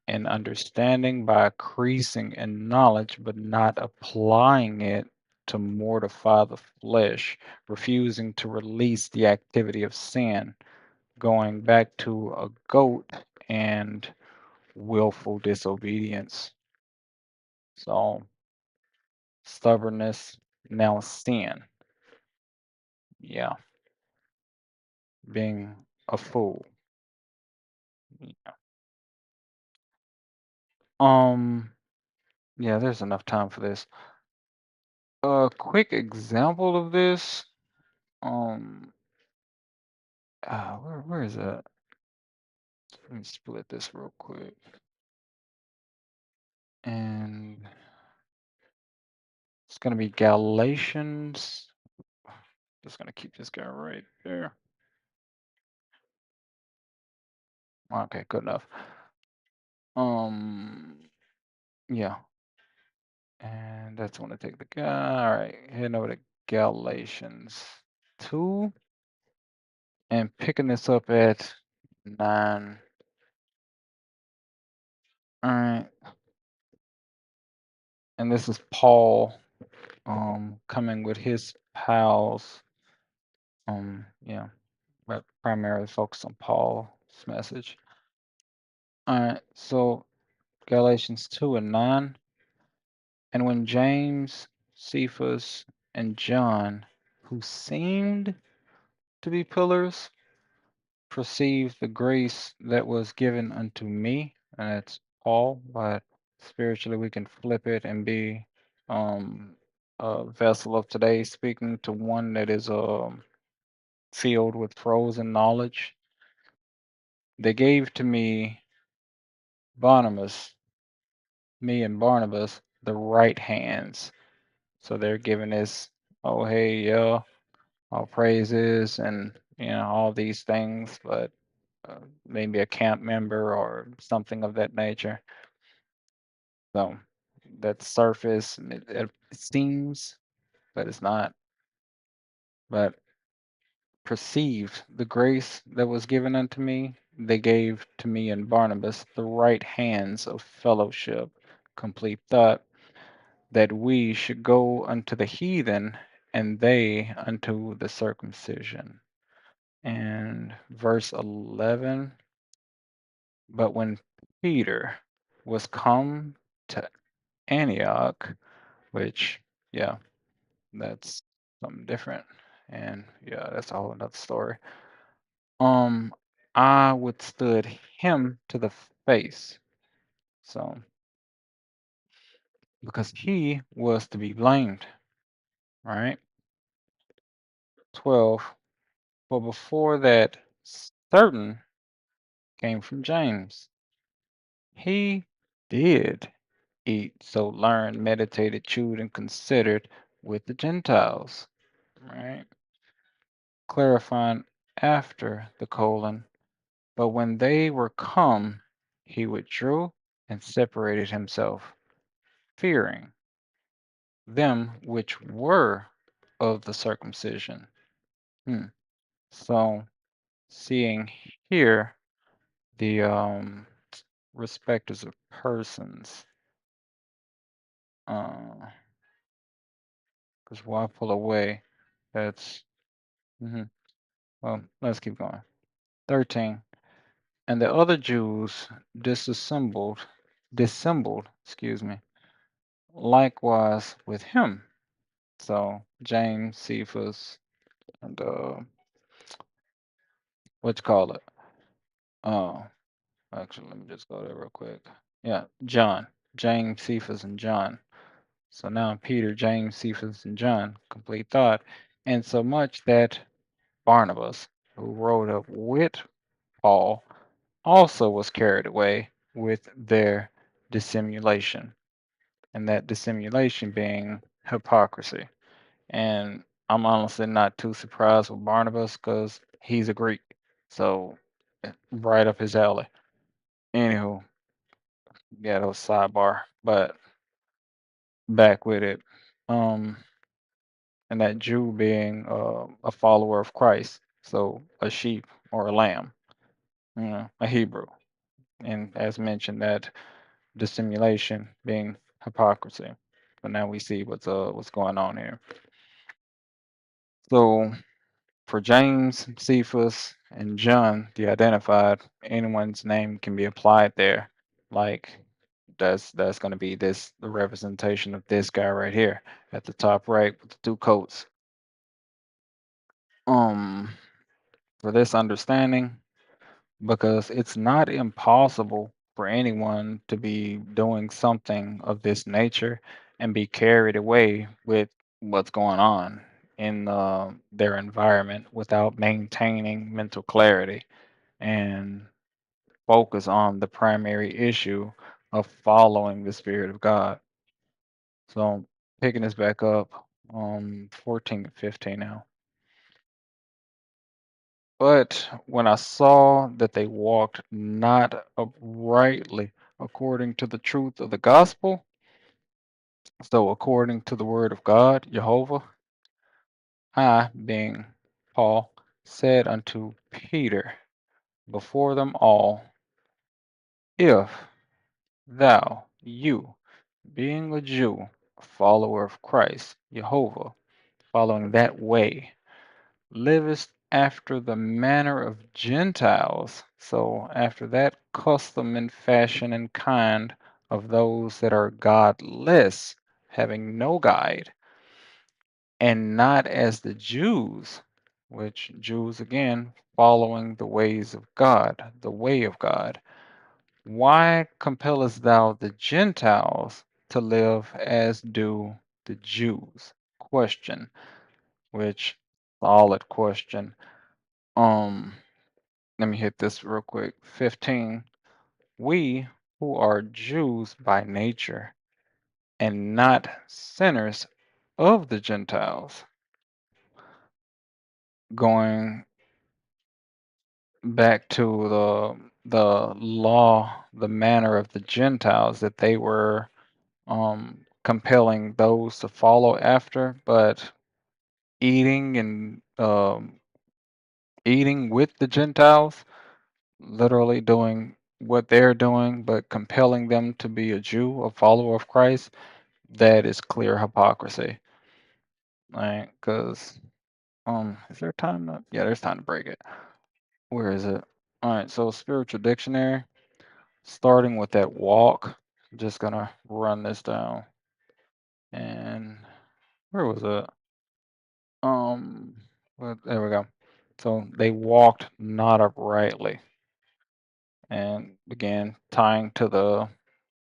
and understanding by increasing in knowledge, but not applying it to mortify the flesh, refusing to release the activity of sin, going back to a goat and willful disobedience. So, stubbornness, now sin. Yeah, being a fool. Yeah. Um, yeah, there's enough time for this. A quick example of this. Um, where is that? Let me split this real quick. And it's gonna be Galatians. Just gonna keep this guy right there. Okay, good enough. Yeah. And that's when I take the guy. All right, heading over to Galatians 2 and picking this up at 9. All right. And this is Paul coming with his pals. Yeah, but primarily focus on Paul's message. All right, so Galatians 2 and 9. And when James, Cephas, and John, who seemed to be pillars, perceived the grace that was given unto me, and it's Paul, but spiritually we can flip it and be a vessel of today, speaking to one that is filled with frozen knowledge. They gave to Barnabas, me and Barnabas, the right hands. So they're giving this, oh hey, yeah, all praises and all these things, but maybe a camp member or something of that nature. So that surface, it seems, but it's not. But perceived the grace that was given unto me, they gave to me and Barnabas the right hands of fellowship, complete thought, that we should go unto the heathen and they unto the circumcision. And verse 11, but when Peter was come to Antioch, which, yeah, that's something different. And yeah, that's a whole another story. I withstood him to the face. So, because he was to be blamed, right? 12. But before that, certain came from James. He did eat, so learned, meditated, chewed, and considered with the Gentiles. right? Clarifying after the colon. But when they were come, he withdrew and separated himself, fearing them which were of the circumcision. Hmm. So, seeing here the respecters of persons, because why pull away? That's well. Let's keep going. 13. And the other Jews dissembled, excuse me, likewise with him. So James, Cephas, and what you call it? Oh, actually, let me just go there real quick. Yeah, John, James, Cephas, and John. So now Peter, James, Cephas, and John, complete thought, and so much that Barnabas, who rode up with Paul, also was carried away with their dissimulation, and that dissimulation being hypocrisy. And I'm honestly not too surprised with Barnabas because he's a Greek. So right up his alley. Anywho, yeah, that was sidebar. But back with it. Um, and that Jew being a follower of Christ. So a sheep or a lamb, a Hebrew. And as mentioned, that dissimulation being hypocrisy. But now we see what's going on here. So for James, Cephas, and John, the identified, anyone's name can be applied there. Like that's going to be the representation of this guy right here at the top right with the two coats. Um, for this understanding, because it's not impossible for anyone to be doing something of this nature and be carried away with what's going on in their environment without maintaining mental clarity and focus on the primary issue of following the Spirit of God. So picking this back up, 14 and 15 now. But when I saw that they walked not uprightly according to the truth of the gospel, so according to the word of God, Jehovah, I, being Paul, said unto Peter before them all, if you, being a Jew, a follower of Christ, Jehovah, following that way, livest after the manner of Gentiles, so after that custom and fashion and kind of those that are godless, having no guide, and not as the Jews, which Jews again following the ways of God, the way of God. Why compellest thou the Gentiles to live as do the Jews? Question, which solid question. Um, Let me hit this real quick. 15. We who are Jews by nature and not sinners of the Gentiles, going back to the law, the manner of the Gentiles that they were compelling those to follow after, but eating and eating with the Gentiles, literally doing what they're doing, but compelling them to be a Jew, a follower of Christ, that is clear hypocrisy. Right? Because is there time to? Yeah, there's time to break it. Where is it? All right. So spiritual dictionary, starting with that walk. Just gonna run this down. And where was it? Um, well, there we go. So they walked not uprightly, and began tying to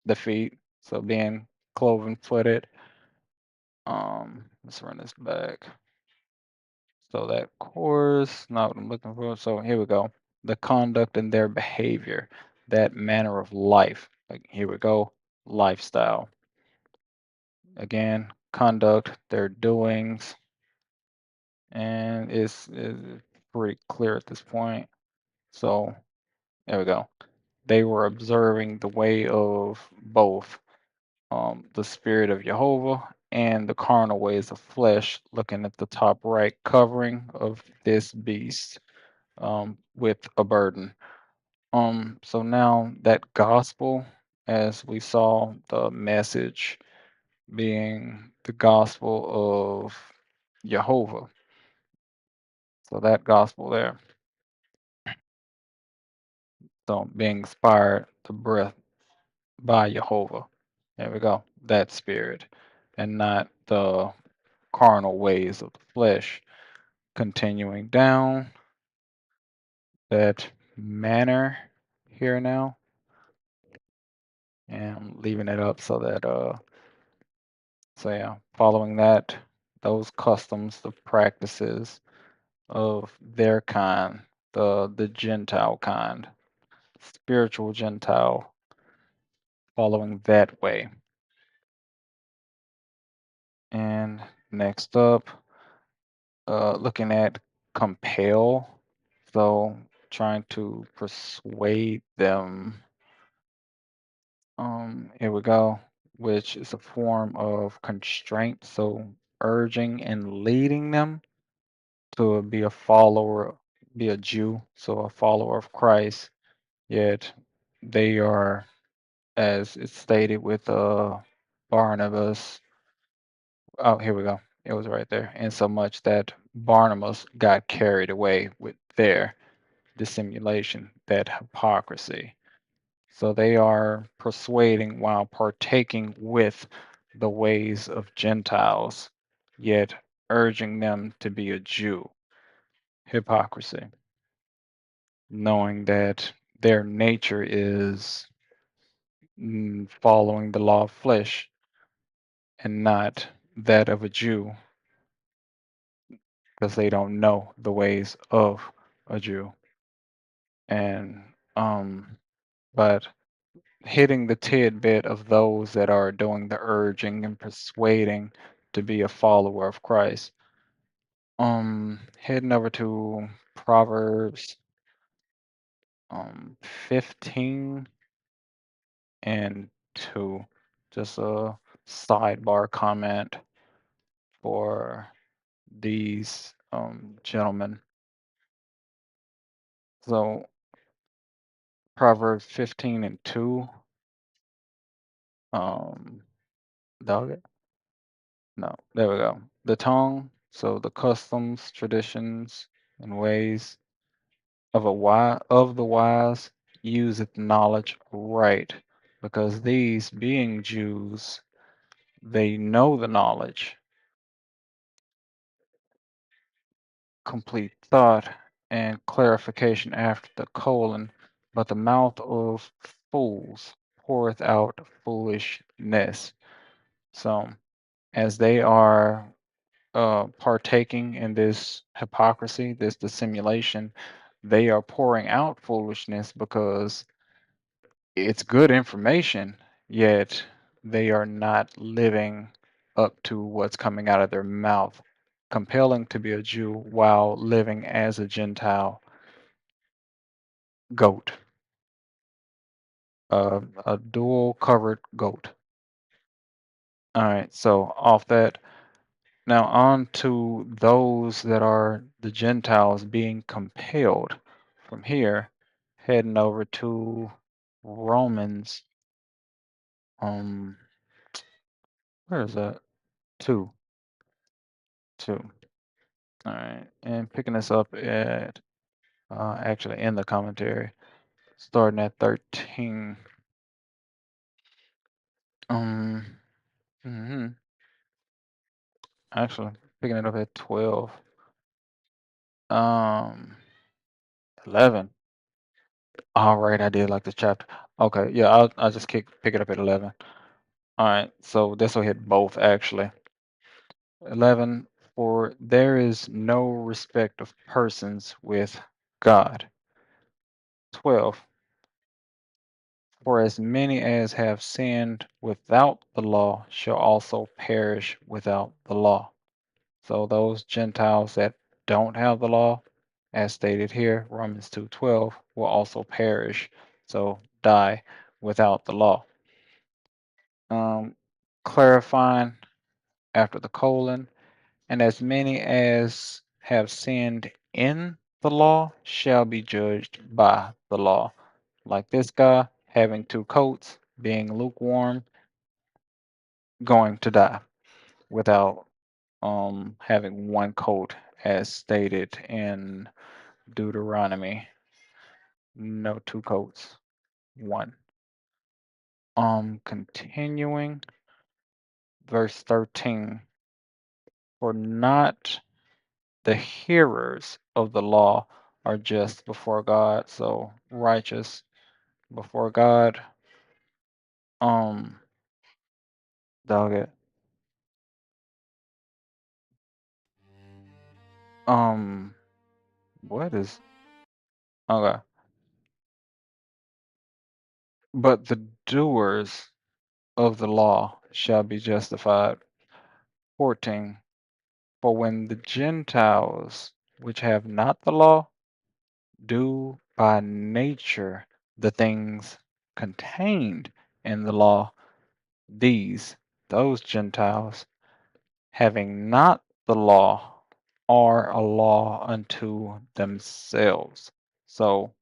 the feet. So being cloven footed. Let's run this back. So that course, not what I'm looking for. So here we go. The conduct and their behavior, that manner of life. Like here we go. Lifestyle. Again, conduct, their doings. and it's pretty clear at this point. So there we go. They were observing the way of both the spirit of Jehovah and the carnal ways of flesh, looking at the top right covering of this beast with a burden. So now that gospel, as we saw the message being the gospel of Jehovah. So that gospel there, so being inspired to breath by Jehovah. There we go. That spirit, and not the carnal ways of the flesh. Continuing down that manner here now, and I'm leaving it up so that so yeah, following that, those customs, the practices of their kind, the Gentile kind, spiritual Gentile, following that way. And next up, looking at compel, so trying to persuade them. Here we go, which is a form of constraint, so urging and leading them to be a follower, be a Jew, so a follower of Christ, yet they are, as it's stated with Barnabas. Oh, here we go. It was right there. And so much that Barnabas got carried away with their dissimulation, that hypocrisy. So they are persuading while partaking with the ways of Gentiles, yet urging them to be a Jew. Hypocrisy, knowing that their nature is following the law of flesh and not that of a Jew, because they don't know the ways of a Jew. And but hitting the tidbit of those that are doing the urging and persuading to be a follower of Christ. Heading over to Proverbs 15 and 2. Just a sidebar comment for these gentlemen. So Proverbs 15 and 2. Dog it? No, there we go. The tongue, so the customs, traditions, and ways of the wise useth knowledge right, because these being Jews, they know the knowledge, complete thought, and clarification after the colon, but the mouth of fools poureth out foolishness. So as they are partaking in this hypocrisy, this dissimulation, they are pouring out foolishness because it's good information, yet they are not living up to what's coming out of their mouth, compelling to be a Jew while living as a Gentile goat, a dual covered goat. All right, so off that. Now, on to those that are the Gentiles being compelled. From here, heading over to Romans, where is that? 2. 2. All right, and picking this up at actually in the commentary, starting at 13. Um, mhm, Actually picking it up at 12. Um, 11. All right, I did like the chapter. Okay, yeah, I'll just pick it up at 11. All right, so this will hit both actually. 11, for there is no respect of persons with God. 12, for as many as have sinned without the law shall also perish without the law. So those Gentiles that don't have the law, as stated here, Romans 2:12, will also perish, so die without the law. Um, Clarifying after the colon, and as many as have sinned in the law shall be judged by the law. Like this guy having two coats, being lukewarm, going to die without having one coat as stated in Deuteronomy. No two coats, one. Continuing verse 13. For not the hearers of the law are just before God, so righteous before God. Um, Dog it. Um, what is okay? But the doers of the law shall be justified. 14. For when the Gentiles, which have not the law, do by nature the things contained in the law, those Gentiles, having not the law, are a law unto themselves. So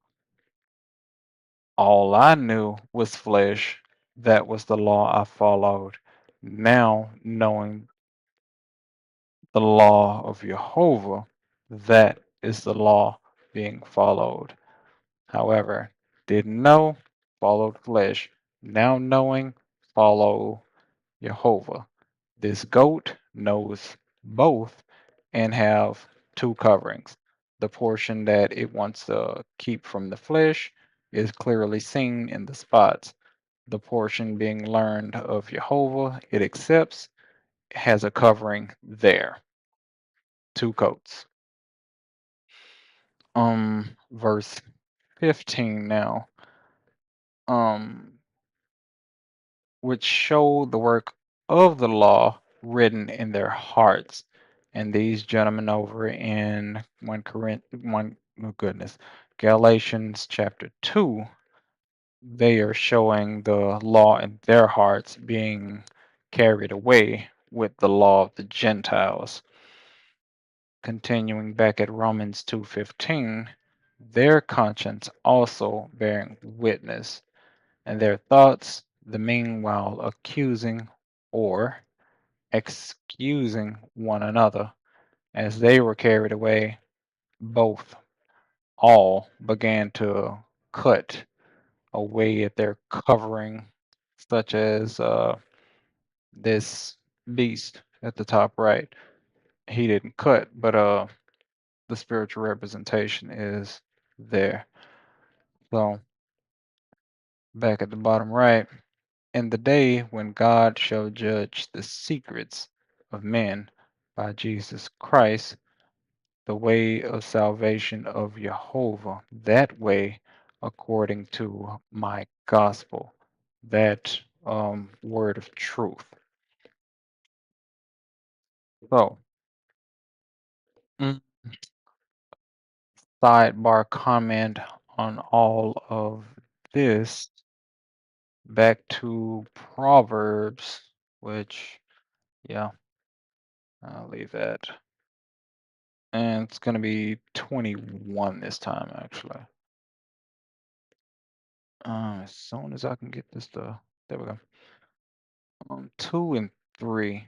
all I knew was flesh. That was the law I followed. Now, knowing the law of Jehovah, that is the law being followed. However, didn't know, followed flesh. Now knowing, follow Jehovah. This goat knows both and have two coverings. The portion that it wants to keep from the flesh is clearly seen in the spots. The portion being learned of Jehovah, it accepts, has a covering there. Two coats. Verse 15 now. Um, which show the work of the law written in their hearts. And these gentlemen over in 1 Corinthians, oh goodness, Galatians chapter 2, they are showing the law in their hearts being carried away with the law of the Gentiles. Continuing back at Romans 2:15, their conscience also bearing witness, and their thoughts the meanwhile accusing or excusing one another, as they were carried away, both all began to cut away at their covering, such as this beast at the top right. He didn't cut, but the spiritual representation is there. So back at the bottom right, in the day when God shall judge the secrets of men by Jesus Christ, the way of salvation of Jehovah, that way according to my gospel, that word of truth. So, mm, sidebar comment on all of this, back to Proverbs, which, yeah, I'll leave that. And it's going to be 21 this time, actually. As soon as I can get this stuff. There we go. 2 and 3,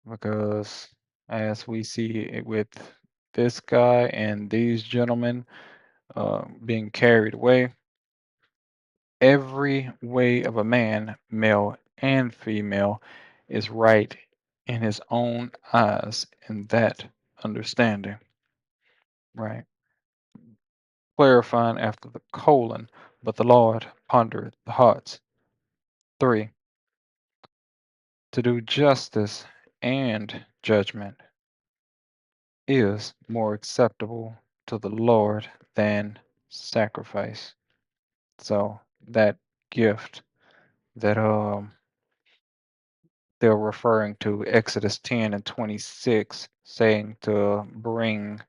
because as we see it with this guy and these gentlemen being carried away, every way of a man, male and female, is right in his own eyes, in that understanding, right? Clarifying after the colon, but the Lord pondereth the hearts. 3. To do justice and judgment is more acceptable to the Lord than sacrifice. So that gift that they're referring to Exodus 10 and 26, saying to bring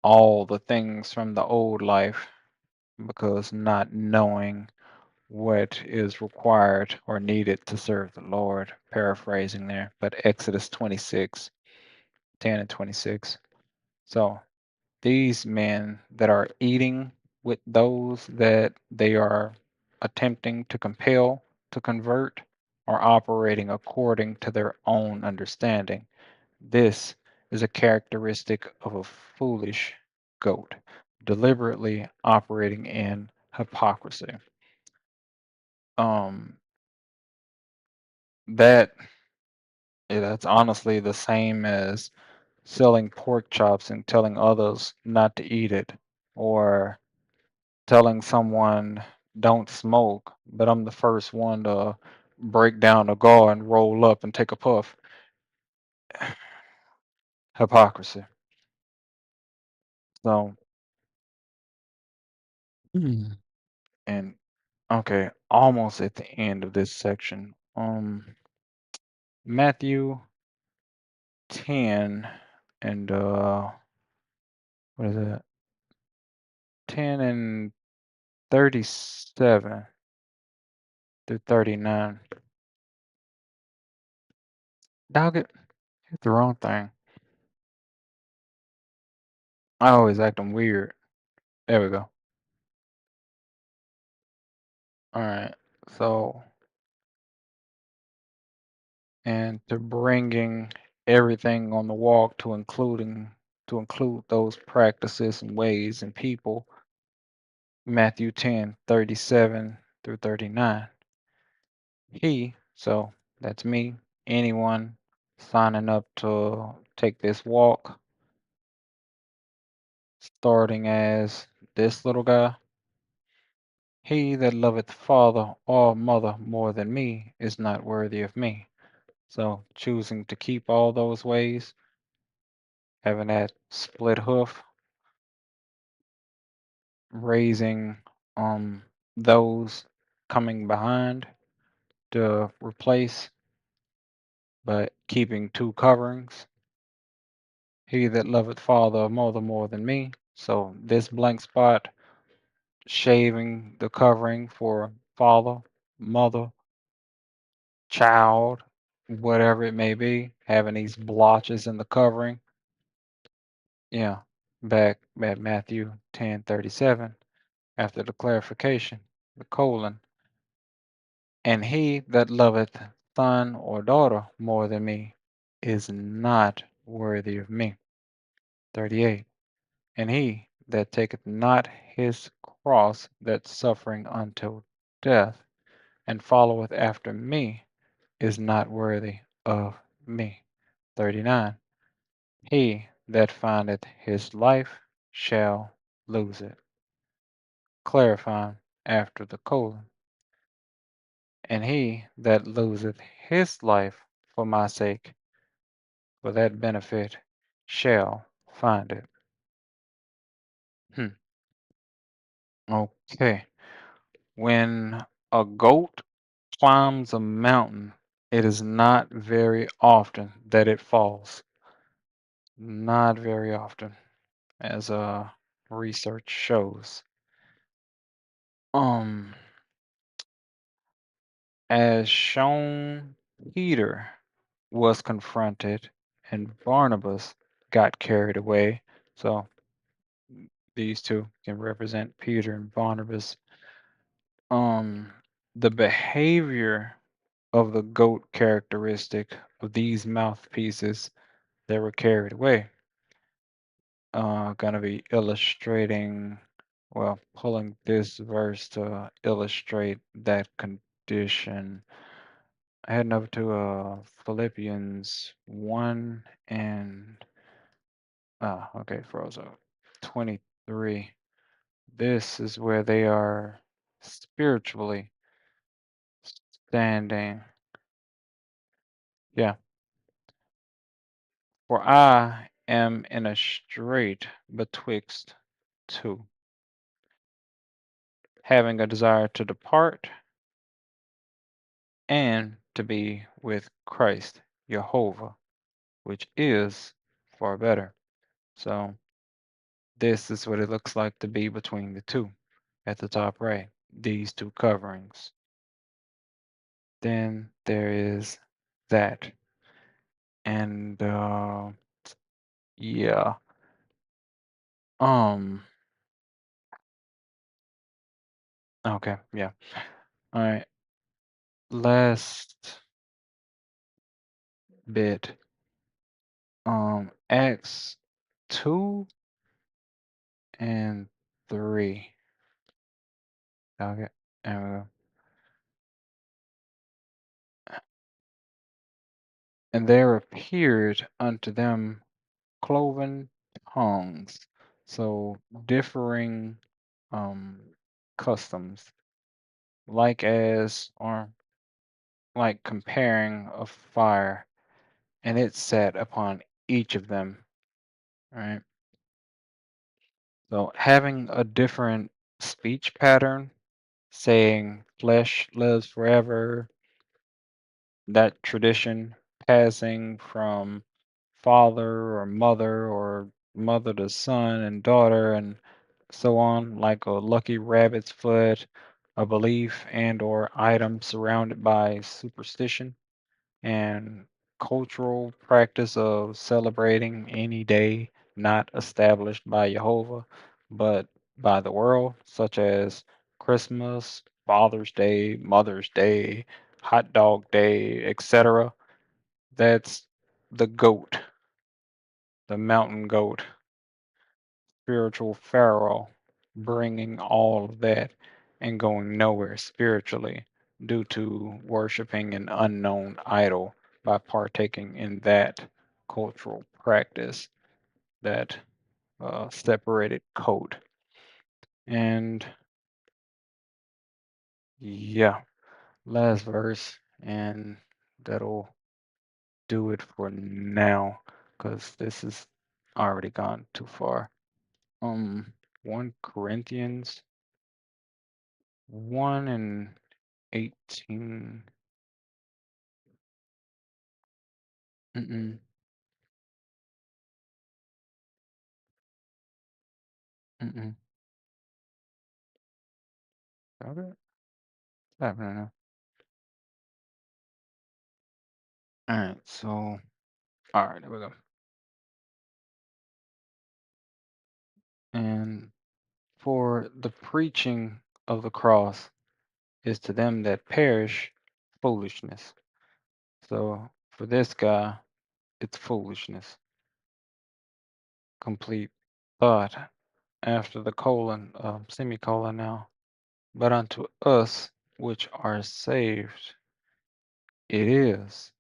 all the things from the old life because not knowing what is required or needed to serve the Lord. Paraphrasing there, but Exodus 26, 10 and 26. So these men that are eating with those that they are attempting to compel to convert are operating according to their own understanding. This is a characteristic of a foolish goat, deliberately operating in hypocrisy. Um, that that's honestly the same as selling pork chops and telling others not to eat it, or telling someone don't smoke, but I'm the first one to break down a cigar and roll up and take a puff. Hypocrisy. So, Mm. and okay, almost at the end of this section. Matthew 10 and what is that? 10 and 37 through 39. Dog it, hit the wrong thing. I always acting weird. There we go. All right. So, and to bringing everything on the walk to include those practices and ways and people. Matthew 10:37 through 39. So that's me, anyone signing up to take this walk, starting as this little guy. He that loveth father or mother more than me is not worthy of me. So choosing to keep all those ways, having that split hoof, raising those coming behind to replace, but keeping two coverings. He that loveth father or mother more than me. So this blank spot, shaving the covering for father, mother, child, whatever it may be, having these blotches in the covering. Yeah, back at Matthew 10:37, after the clarification, the colon. And he that loveth son or daughter more than me is not worthy of me. 38. And he that taketh not his cross that suffering until death, and followeth after me, is not worthy of me. 39. He that findeth his life shall lose it. Clarifying after the colon. And he that loseth his life for my sake, for that benefit, shall find it. Hmm. Okay. When a goat climbs a mountain, it is not very often that it falls. Not very often, as research shows. Um, as shown, Peter was confronted and Barnabas got carried away. So these two can represent Peter and Barnabas. Um, the behavior of the goat characteristic of these mouthpieces that were carried away. Gonna be illustrating, well, pulling this verse to illustrate that condition. Heading over to Philippians 1 and okay, froze up. 23. This is where they are spiritually standing. Yeah. For I am in a strait betwixt two, having a desire to depart and to be with Christ, Jehovah, which is far better. So this is what it looks like to be between the two at the top right, these two coverings. Then there is that. And yeah. Um okay, yeah. All right. Last bit. Acts 2 and 3. Okay. There we go. And there appeared unto them cloven tongues. So differing customs, like as or like comparing of fire, and it sat upon each of them. Right. So having a different speech pattern, saying flesh lives forever, that tradition passing from father or mother to son and daughter and so on, like a lucky rabbit's foot, a belief and or item surrounded by superstition and cultural practice of celebrating any day not established by Jehovah, but by the world, such as Christmas, Father's Day, Mother's Day, Hot Dog Day, etc. That's the goat, the mountain goat, spiritual pharaoh, bringing all of that and going nowhere spiritually due to worshiping an unknown idol by partaking in that cultural practice, that separated code. And yeah, last verse, and that'll do it for now because this has already gone too far. 1 Corinthians 1 and 18. Mm-mm, mm-mm. Okay. What's happening now? All right, so all right, there we go. And for the preaching of the cross is to them that perish foolishness. So for this guy, it's foolishness. Complete thought after the colon, semicolon now. But unto us which are saved, it is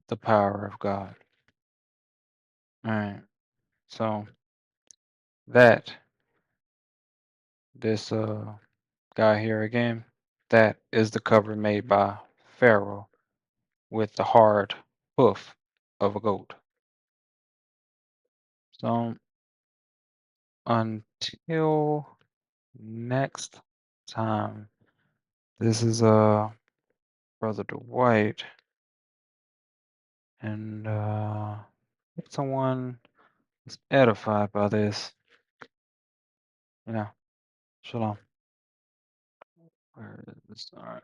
the power of God. All right. So that this guy here again, that is the cover made by Pharaoh with the hard hoof of a goat. So until next time, this is Brother Dwight, and if someone is edified by this, you know, shalom. Where is this? All right.